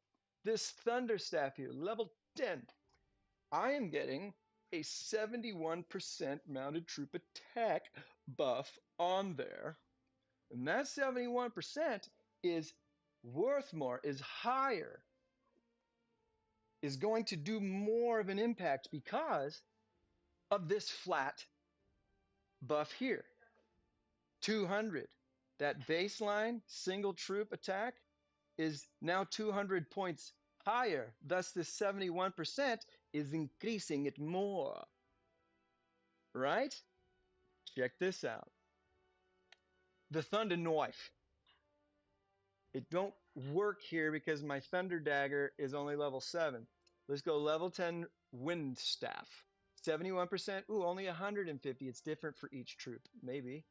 this Thunder Staff here, level 10. I am getting a 71% mounted troop attack buff on there. And that 71% is worth more, is higher, is going to do more of an impact because of this flat buff here. 200. That baseline single troop attack is now 200 points higher. Thus, this 71% is increasing it more. Right? Check this out. The Thunder Knife. It don't work here because my Thunder Dagger is only level 7. Let's go level 10 Wind Staff. 71%. Ooh, only 150. It's different for each troop. Maybe.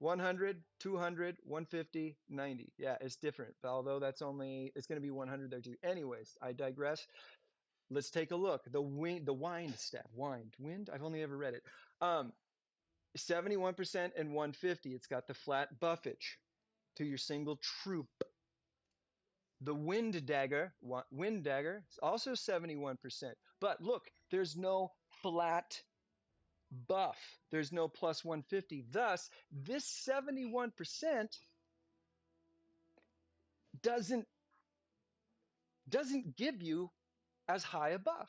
100, 200, 150, 90. Yeah, it's different. Although that's only, it's going to be 100 there too. Anyways, I digress. Let's take a look. The wind staff. Wind? I've only ever read it. 71% and 150. It's got the flat buffage to your single troop. The wind dagger is also 71%. But look, there's no flat buff. There's no plus 150. Thus, this 71% doesn't give you as high a buff.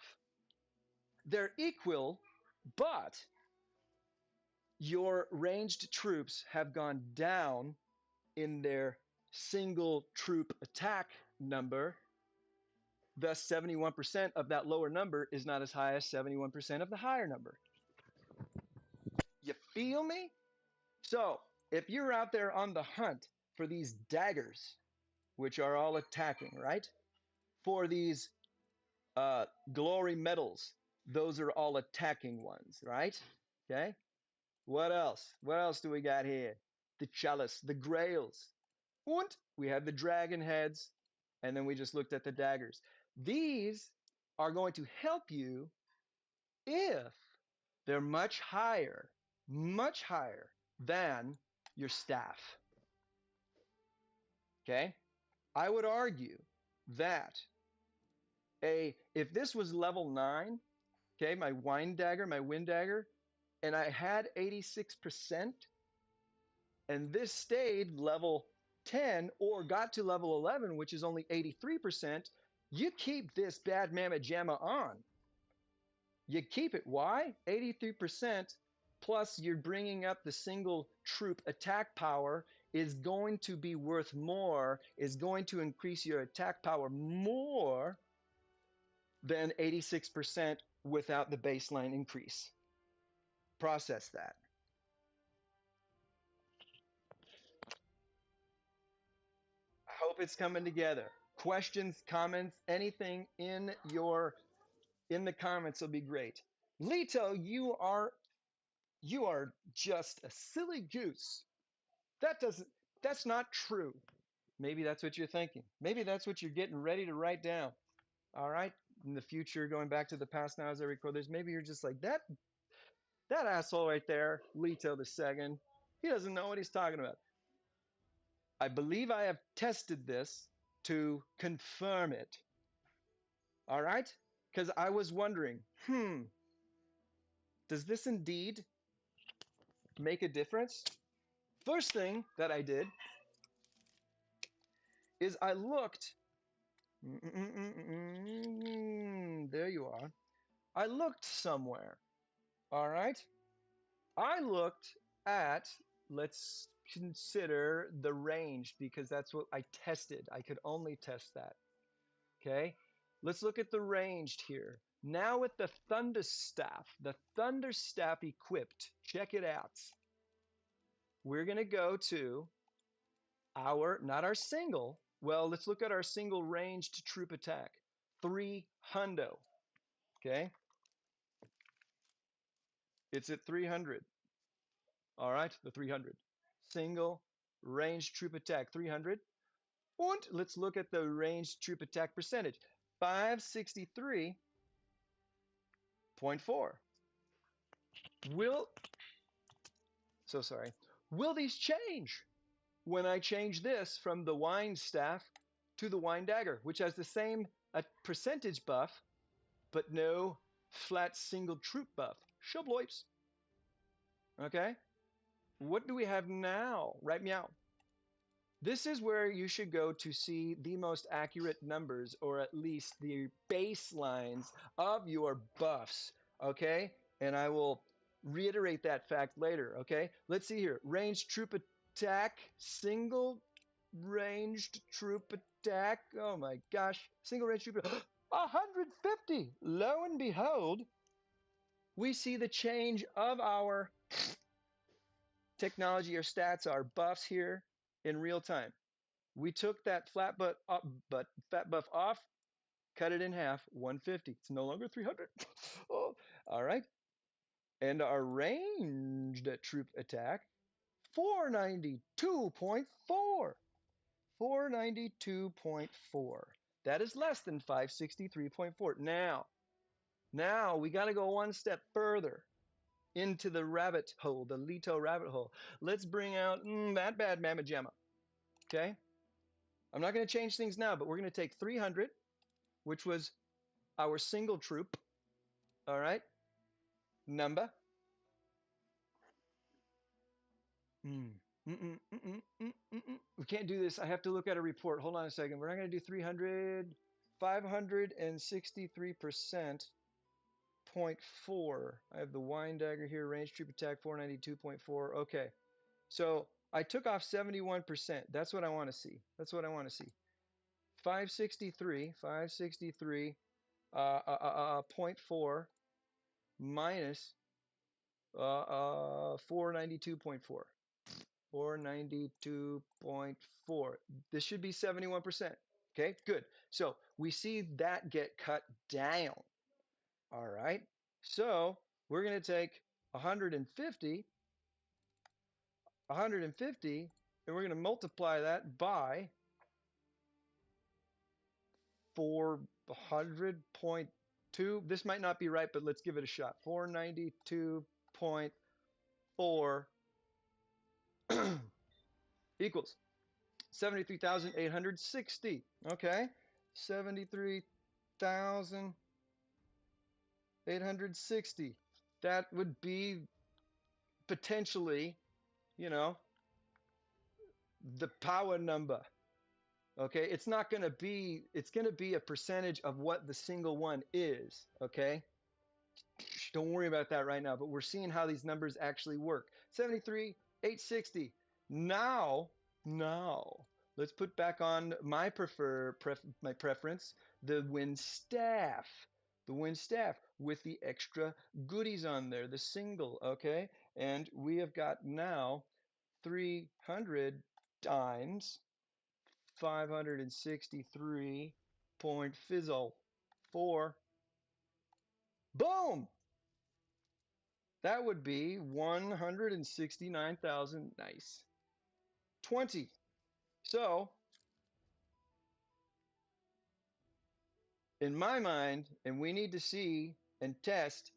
They're equal, but your ranged troops have gone down in their single troop attack number. Thus, 71% of that lower number is not as high as 71% of the higher number. You feel me? So, if you're out there on the hunt for these daggers, which are all attacking, right? For these glory medals, those are all attacking ones, right? Okay. What else? What else do we got here? The chalice, the grails. And we have the dragon heads. And then we just looked at the daggers. These are going to help you if they're much higher than your staff. Okay? I would argue that if this was level 9, okay, my wind dagger, and I had 86%, and this stayed level 10 or got to level 11, which is only 83%, you keep this bad mamma jamma on. You keep it. Why? 83% plus you're bringing up the single troop attack power is going to be worth more, is going to increase your attack power more than 86% without the baseline increase. Process that. I hope it's coming together. Questions, comments, anything in the comments will be great. Leto, you are just a silly goose. That's not true. Maybe that's what you're thinking. Maybe that's what you're getting ready to write down. All right. In the future, going back to the past now as I record this, maybe you're just like that asshole right there, Leto the second. He doesn't know what he's talking about. I believe I have tested this to confirm it. All right? Because I was wondering, does this indeed make a difference? First thing that I did is I looked. There you are. I looked somewhere. All right? I looked at, let's consider the range because that's what I tested. I could only test that. Okay? Let's look at the ranged here. Now with the Thunder Staff equipped, check it out. We're going to go to not our single, well, let's look at our single ranged troop attack. 300. Okay? It's at 300. All right, the 300. Single ranged troop attack, 300. And let's look at the ranged troop attack percentage, 563.4. Will these change when I change this from the wind staff to the wind dagger, which has the same percentage buff, but no flat single troop buff? Shobloips. Okay? What do we have now? Write me out. This is where you should go to see the most accurate numbers, or at least the baselines of your buffs. Okay? and I will reiterate that fact later, okay? Let's see here. Ranged troop attack, single ranged troop attack. Oh my gosh, single ranged troop 150. Lo and behold, we see the change of our technology or stats, our buffs here in real time. We took that fat buff off, cut it in half, 150. It's no longer 300. Oh, all right. And our ranged troop attack, 492.4. 492.4. That is less than 563.4. Now we got to go one step further into the rabbit hole, the Leto rabbit hole. Let's bring out that bad mamma jamma. Okay? I'm not going to change things now, but we're going to take 300, which was our single troop. All right? Number. We can't do this. I have to look at a report. Hold on a second. We're not going to do 300. 563%. 0.4. I have the wine dagger here, range troop attack 492.4. Okay. So I took off 71%. That's what I want to see. That's what I want to see. 563, 0.4 minus 492.4. 492.4. This should be 71%. Okay, good. So we see that get cut down. All right. So we're going to take 150, and we're going to multiply that by 400.2. This might not be right, but let's give it a shot. 492.4 equals 73,860. Okay. 73,860. That would be potentially, you know, the power number. Okay, it's not going to be, it's going to be a percentage of what the single one is. Okay, don't worry about that right now, but we're seeing how these numbers actually work. 73,860. Now let's put back on my preference, the wind staff. The wind staff with the extra goodies on there, the single. Okay, and we have got now 300 times 563 point fizzle 4. Boom! That would be 169,000. Nice. 20. So, in my mind, and we need to see and test,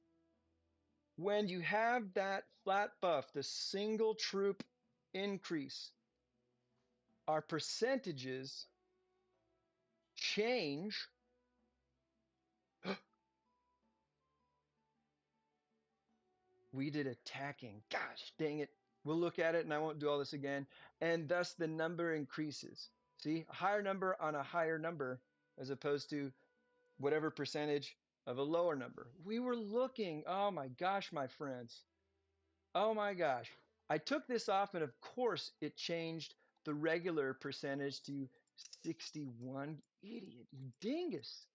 when you have that flat buff, the single troop increase, our percentages change. We did attacking. Gosh dang it. We'll look at it and I won't do all this again. And thus the number increases. See, a higher number on a higher number as opposed to whatever percentage of a lower number. We were looking. Oh my gosh, my friends. Oh my gosh. I took this off and of course it changed the regular percentage to 61. Idiot, you dingus.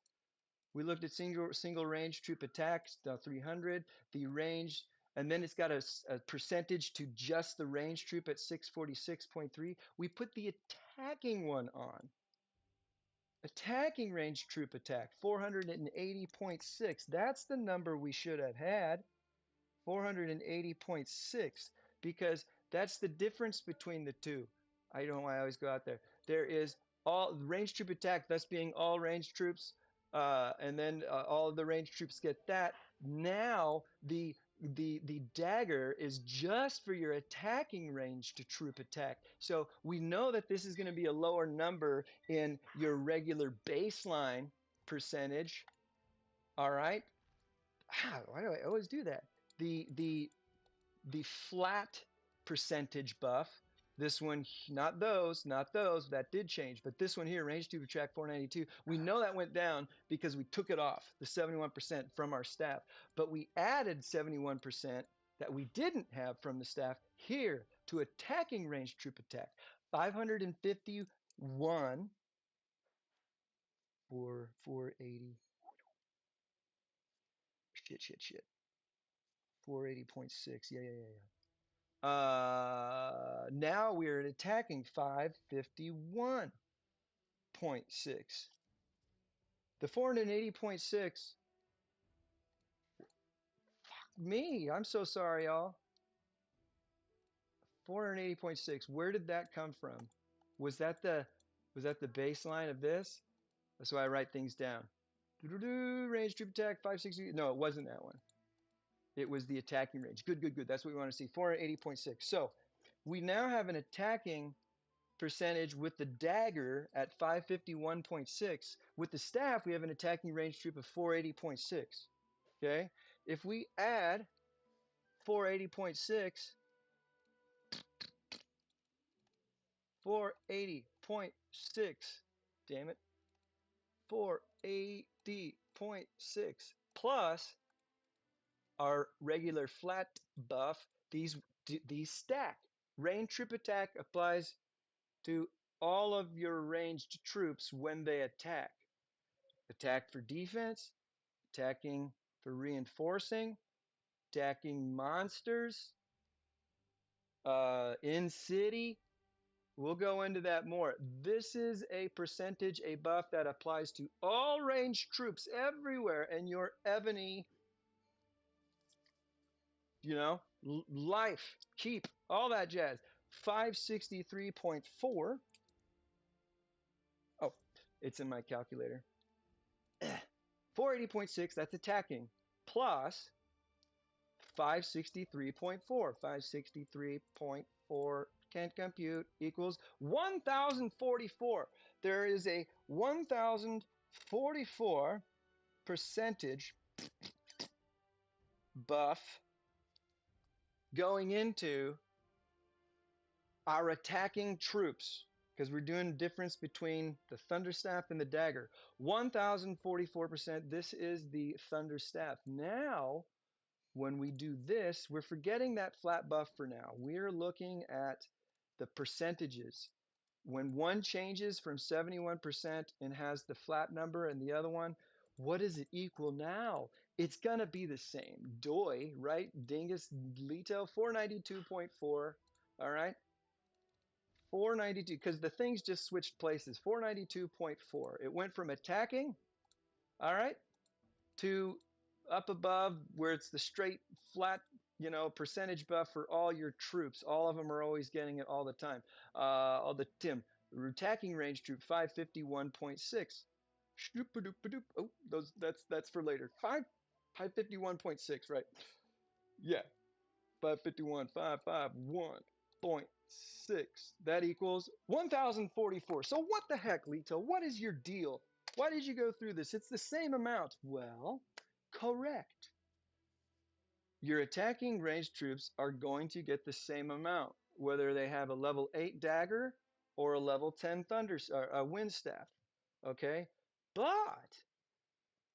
We looked at single range troop attacks, 300, the range, and then it's got a percentage to just the range troop at 646.3. We put the attacking one on. Attacking range troop attack, 480.6. That's the number we should have had, 480.6, because that's the difference between the two. I don't know why I always go out there. There is all range troop attack, thus being all range troops, and then all of the range troops get that. Now the dagger is just for your attacking range to troop attack. So we know that this is going to be a lower number in your regular baseline percentage. All right. Why do I always do that? The flat percentage buff This one, not those, that did change, but this one here, range 2 of track 492, we know that went down because we took it off, the 71% from our staff, but we added 71% that we didn't have from the staff here to attacking range troop attack. 551 for 480. Shit. 480.6. Yeah. Now we're at attacking 551.6. The 480.6. Me, I'm so sorry, y'all. 480.6. Where did that come from? Was that the baseline of this? That's why I write things down. Range troop attack 560. No, it wasn't that one. It was the attacking range. Good. That's what we want to see. 480.6. So we now have an attacking percentage with the dagger at 551.6. With the staff, we have an attacking range troop of 480.6. Okay? If we add 480.6, 480.6, damn it, 480.6 plus our regular flat buff, these stack. Range troop attack applies to all of your ranged troops when they attack. Attack for defense, attacking for reinforcing, attacking monsters, in city. We'll go into that more. This is a percentage, a buff that applies to all ranged troops everywhere, and your ebony, life, keep, all that jazz. 563.4. Oh, it's in my calculator. 480.6, that's attacking, plus 563.4. 563.4, can't compute, equals 1,044. There is a 1,044 percentage buff going into our attacking troops, because we're doing a difference between the Thunderstaff and the Dagger. 1,044%. This is the Thunderstaff. Now, when we do this, we're forgetting that flat buff for now. We're looking at the percentages. When one changes from 71% and has the flat number and the other one, what does it equal now? It's going to be the same. Doi, right? Dingus, Leto, 492.4. All right? 492, because the things just switched places. 492.4. It went from attacking, all right, to up above where it's the straight flat, percentage buff for all your troops. All of them are always getting it all the time. All the attacking range troop 551.6. Oh, that's for later. 551.6, right? Yeah. 551.6. That equals 1,044. So what the heck, Leto? What is your deal? Why did you go through this? It's the same amount. Well, correct. Your attacking ranged troops are going to get the same amount, whether they have a level 8 dagger or a level 10 wind staff. Okay? But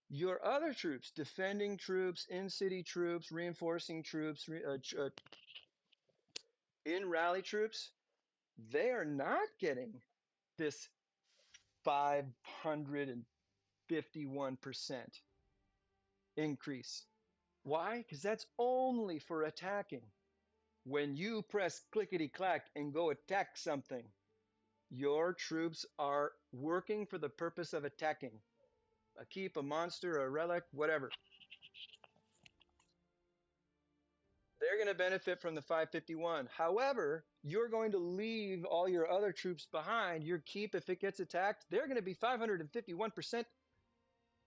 your other troops, defending troops, in-city troops, reinforcing troops, in rally troops, they are not getting this 551% increase. Why? Because that's only for attacking. When you press clickety-clack and go attack something, your troops are working for the purpose of attacking. A keep, a monster, a relic, whatever. They're going to benefit from the 551. However, you're going to leave all your other troops behind. Your keep, if it gets attacked, they're going to be 551%,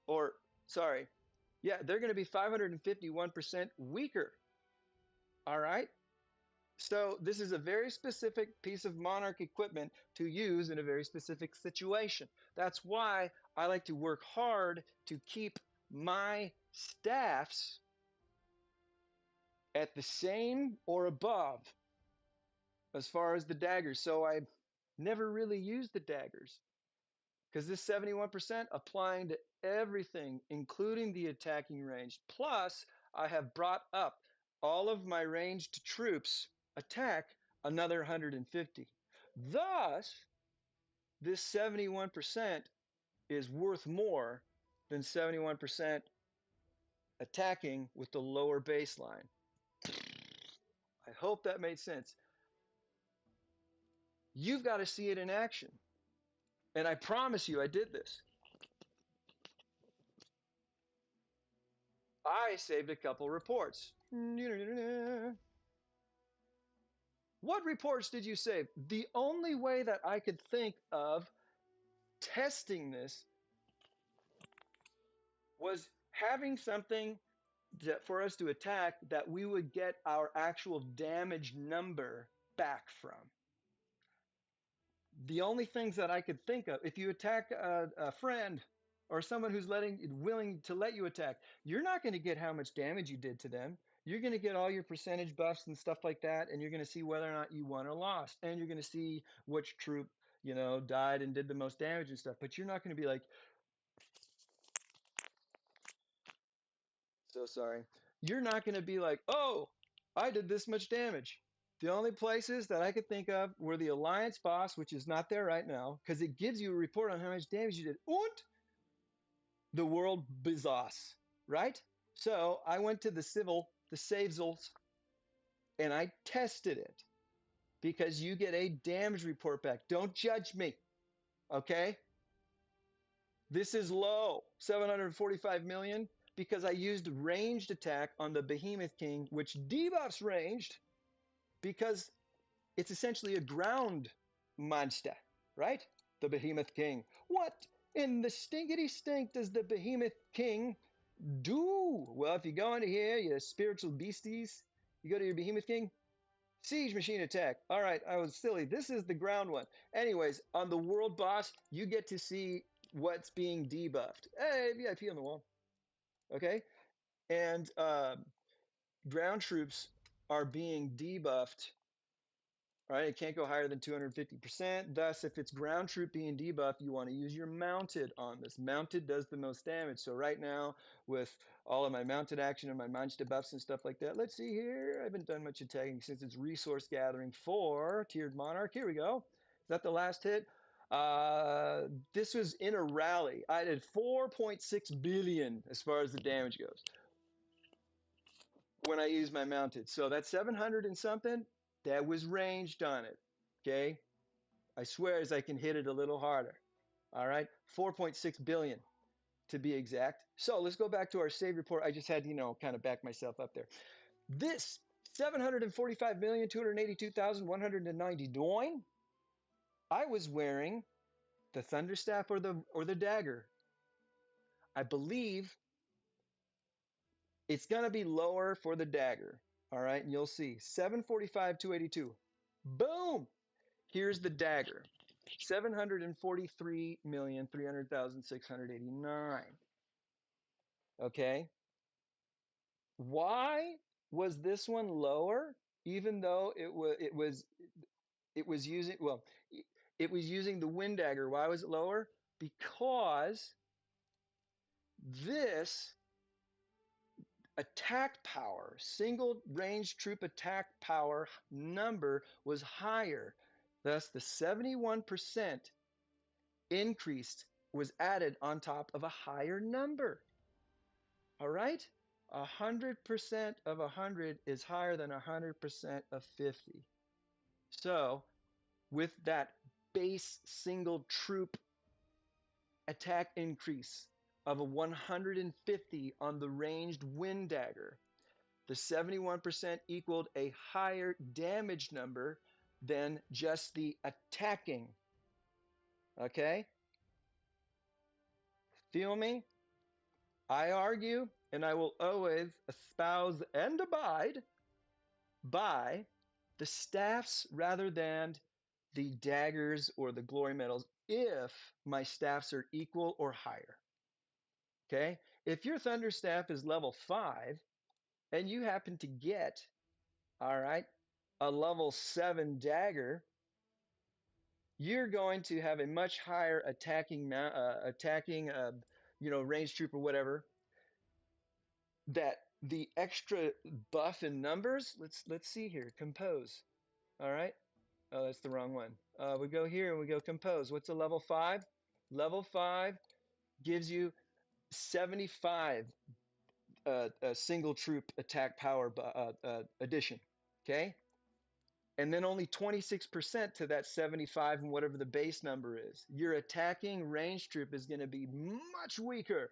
or sorry, yeah, they're going to be 551% weaker. All right? So this is a very specific piece of Monarch equipment to use in a very specific situation. That's why I like to work hard to keep my staffs at the same or above as far as the daggers. So I never really used the daggers because this 71% applying to everything, including the attacking range. Plus, I have brought up all of my ranged troops attack another 150. Thus, this 71% is worth more than 71% attacking with the lower baseline. I hope that made sense. You've got to see it in action. And I promise you, I did this. I saved a couple reports. What reports did you save? The only way that I could think of testing this was having something that for us to attack that we would get our actual damage number back from. The only things that I could think of, if you attack a friend or someone who's willing to let you attack, you're not going to get how much damage you did to them. You're going to get all your percentage buffs and stuff like that, and you're going to see whether or not you won or lost, and you're going to see which troop, died and did the most damage and stuff. But you're not going to be like, so sorry. You're not going to be like, oh, I did this much damage. The only places that I could think of were the Alliance boss, which is not there right now, because it gives you a report on how much damage you did, and the world Bizos, right? So I went to the Savesels, and I tested it because you get a damage report back. Don't judge me, okay? This is low, 745 million, because I used ranged attack on the Behemoth King, which debuffs ranged because it's essentially a ground monster, right? The Behemoth King. What in the stinkety stink does the Behemoth King do? Well, if you go into here, you spiritual beasties, you go to your Behemoth King, siege machine attack. All right, I was silly. This is the ground one. Anyways, on the world boss, you get to see what's being debuffed. Hey, VIP on the wall. Okay, and ground troops are being debuffed. All right, it can't go higher than 250%. Thus, if it's ground troop being debuffed, you want to use your mounted on this. Mounted does the most damage. So right now, with all of my mounted action and my manch debuffs and stuff like that, let's see here. I haven't done much attacking since it's resource gathering for tiered monarch. Here we go. Is that the last hit? This was in a rally. I did 4.6 billion as far as the damage goes when I use my mounted. So that's 700 and something. That was ranged on it. Okay. I swear as I can hit it a little harder. All right. 4.6 billion to be exact. So let's go back to our save report. I just had, kind of back myself up there. This 745,282,190 doin. I was wearing the Thunderstaff or the Dagger. I believe it's going to be lower for the Dagger. All right, and you'll see 745,282. Boom! Here's the Dagger. 743,300,689. Okay? Why was this one lower even though it was using it was using the Wind Dagger. Why was it lower? Because this attack power, single range troop attack power number was higher. Thus, the 71% increased was added on top of a higher number. All right? 100% of 100 is higher than 100% of 50. So, with that base single troop attack increase of a 150 on the ranged Wind Dagger, the 71% equaled a higher damage number than just the attacking. Okay? Feel me? I argue, and I will always espouse and abide by the staffs rather than the daggers or the glory medals if my staffs are equal or higher. Okay? If your thunder staff is level 5 and you happen to get, all right, a level 7 dagger, you're going to have a much higher attacking range troop or whatever. That the extra buff in numbers. Let's see here. Compose. All right. Oh, that's the wrong one. We go here and we go compose. What's a level 5? Level 5 gives you 75 a single troop attack power addition. Okay. And then only 26% to that 75 and whatever the base number is. Your attacking range troop is going to be much weaker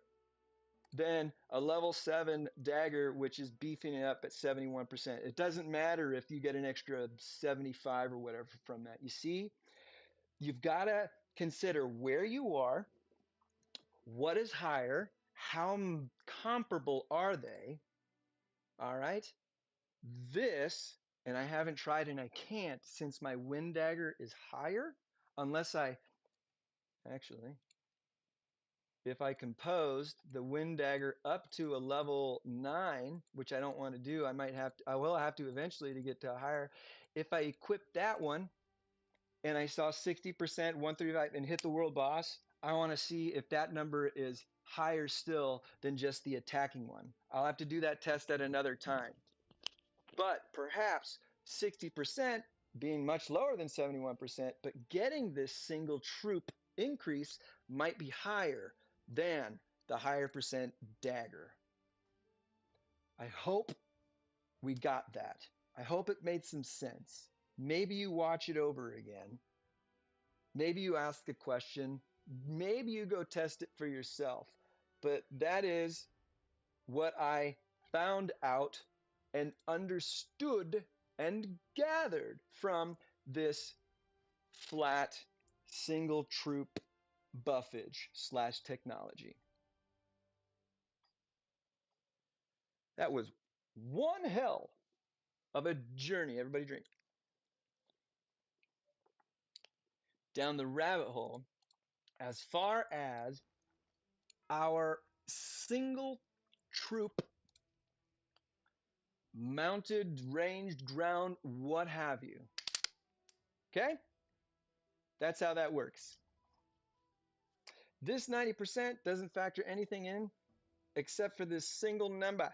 than a level 7 dagger, which is beefing it up at 71%. It doesn't matter if you get an extra 75 or whatever from that. You see, you've got to consider where you are, what is higher, how comparable are they, all right? This, and I haven't tried and I can't since my wind dagger is higher, unless I, actually, if I composed the wind dagger up to a level 9, which I don't want to do, I will have to eventually to get to a higher. If I equip that one and I saw 60%, 135 and hit the world boss, I want to see if that number is higher still than just the attacking one. I'll have to do that test at another time. But perhaps 60% being much lower than 71%, but getting this single troop increase might be higher than the higher percent dagger. I hope we got that. I hope it made some sense. Maybe you watch it over again. Maybe you ask the question. Maybe you go test it for yourself. But that is what I found out and understood and gathered from this flat single troop buffage / technology. That was one hell of a journey. Everybody drink. Down the rabbit hole as far as our single troop mounted, ranged, ground, what have you. Okay? That's how that works. This 90% doesn't factor anything in except for this single number,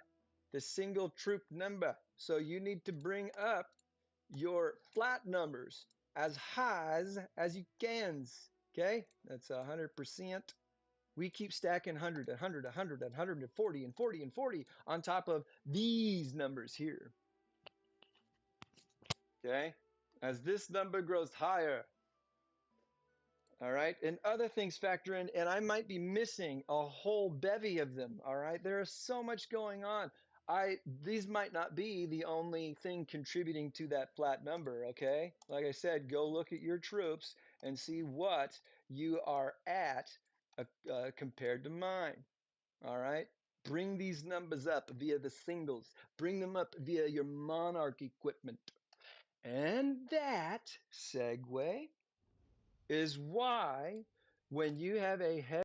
this single troop number. So you need to bring up your flat numbers as high as you can. Okay? That's 100%. We keep stacking 100, 100, 100, 140, and 40, and 40 on top of these numbers here. Okay? As this number grows higher, all right, and other things factor in, and I might be missing a whole bevy of them. All right, there is so much going on. These might not be the only thing contributing to that flat number. Okay, like I said, go look at your troops and see what you are at compared to mine. All right, bring these numbers up via the singles. Bring them up via your Monarch equipment, and that segue is why when you have a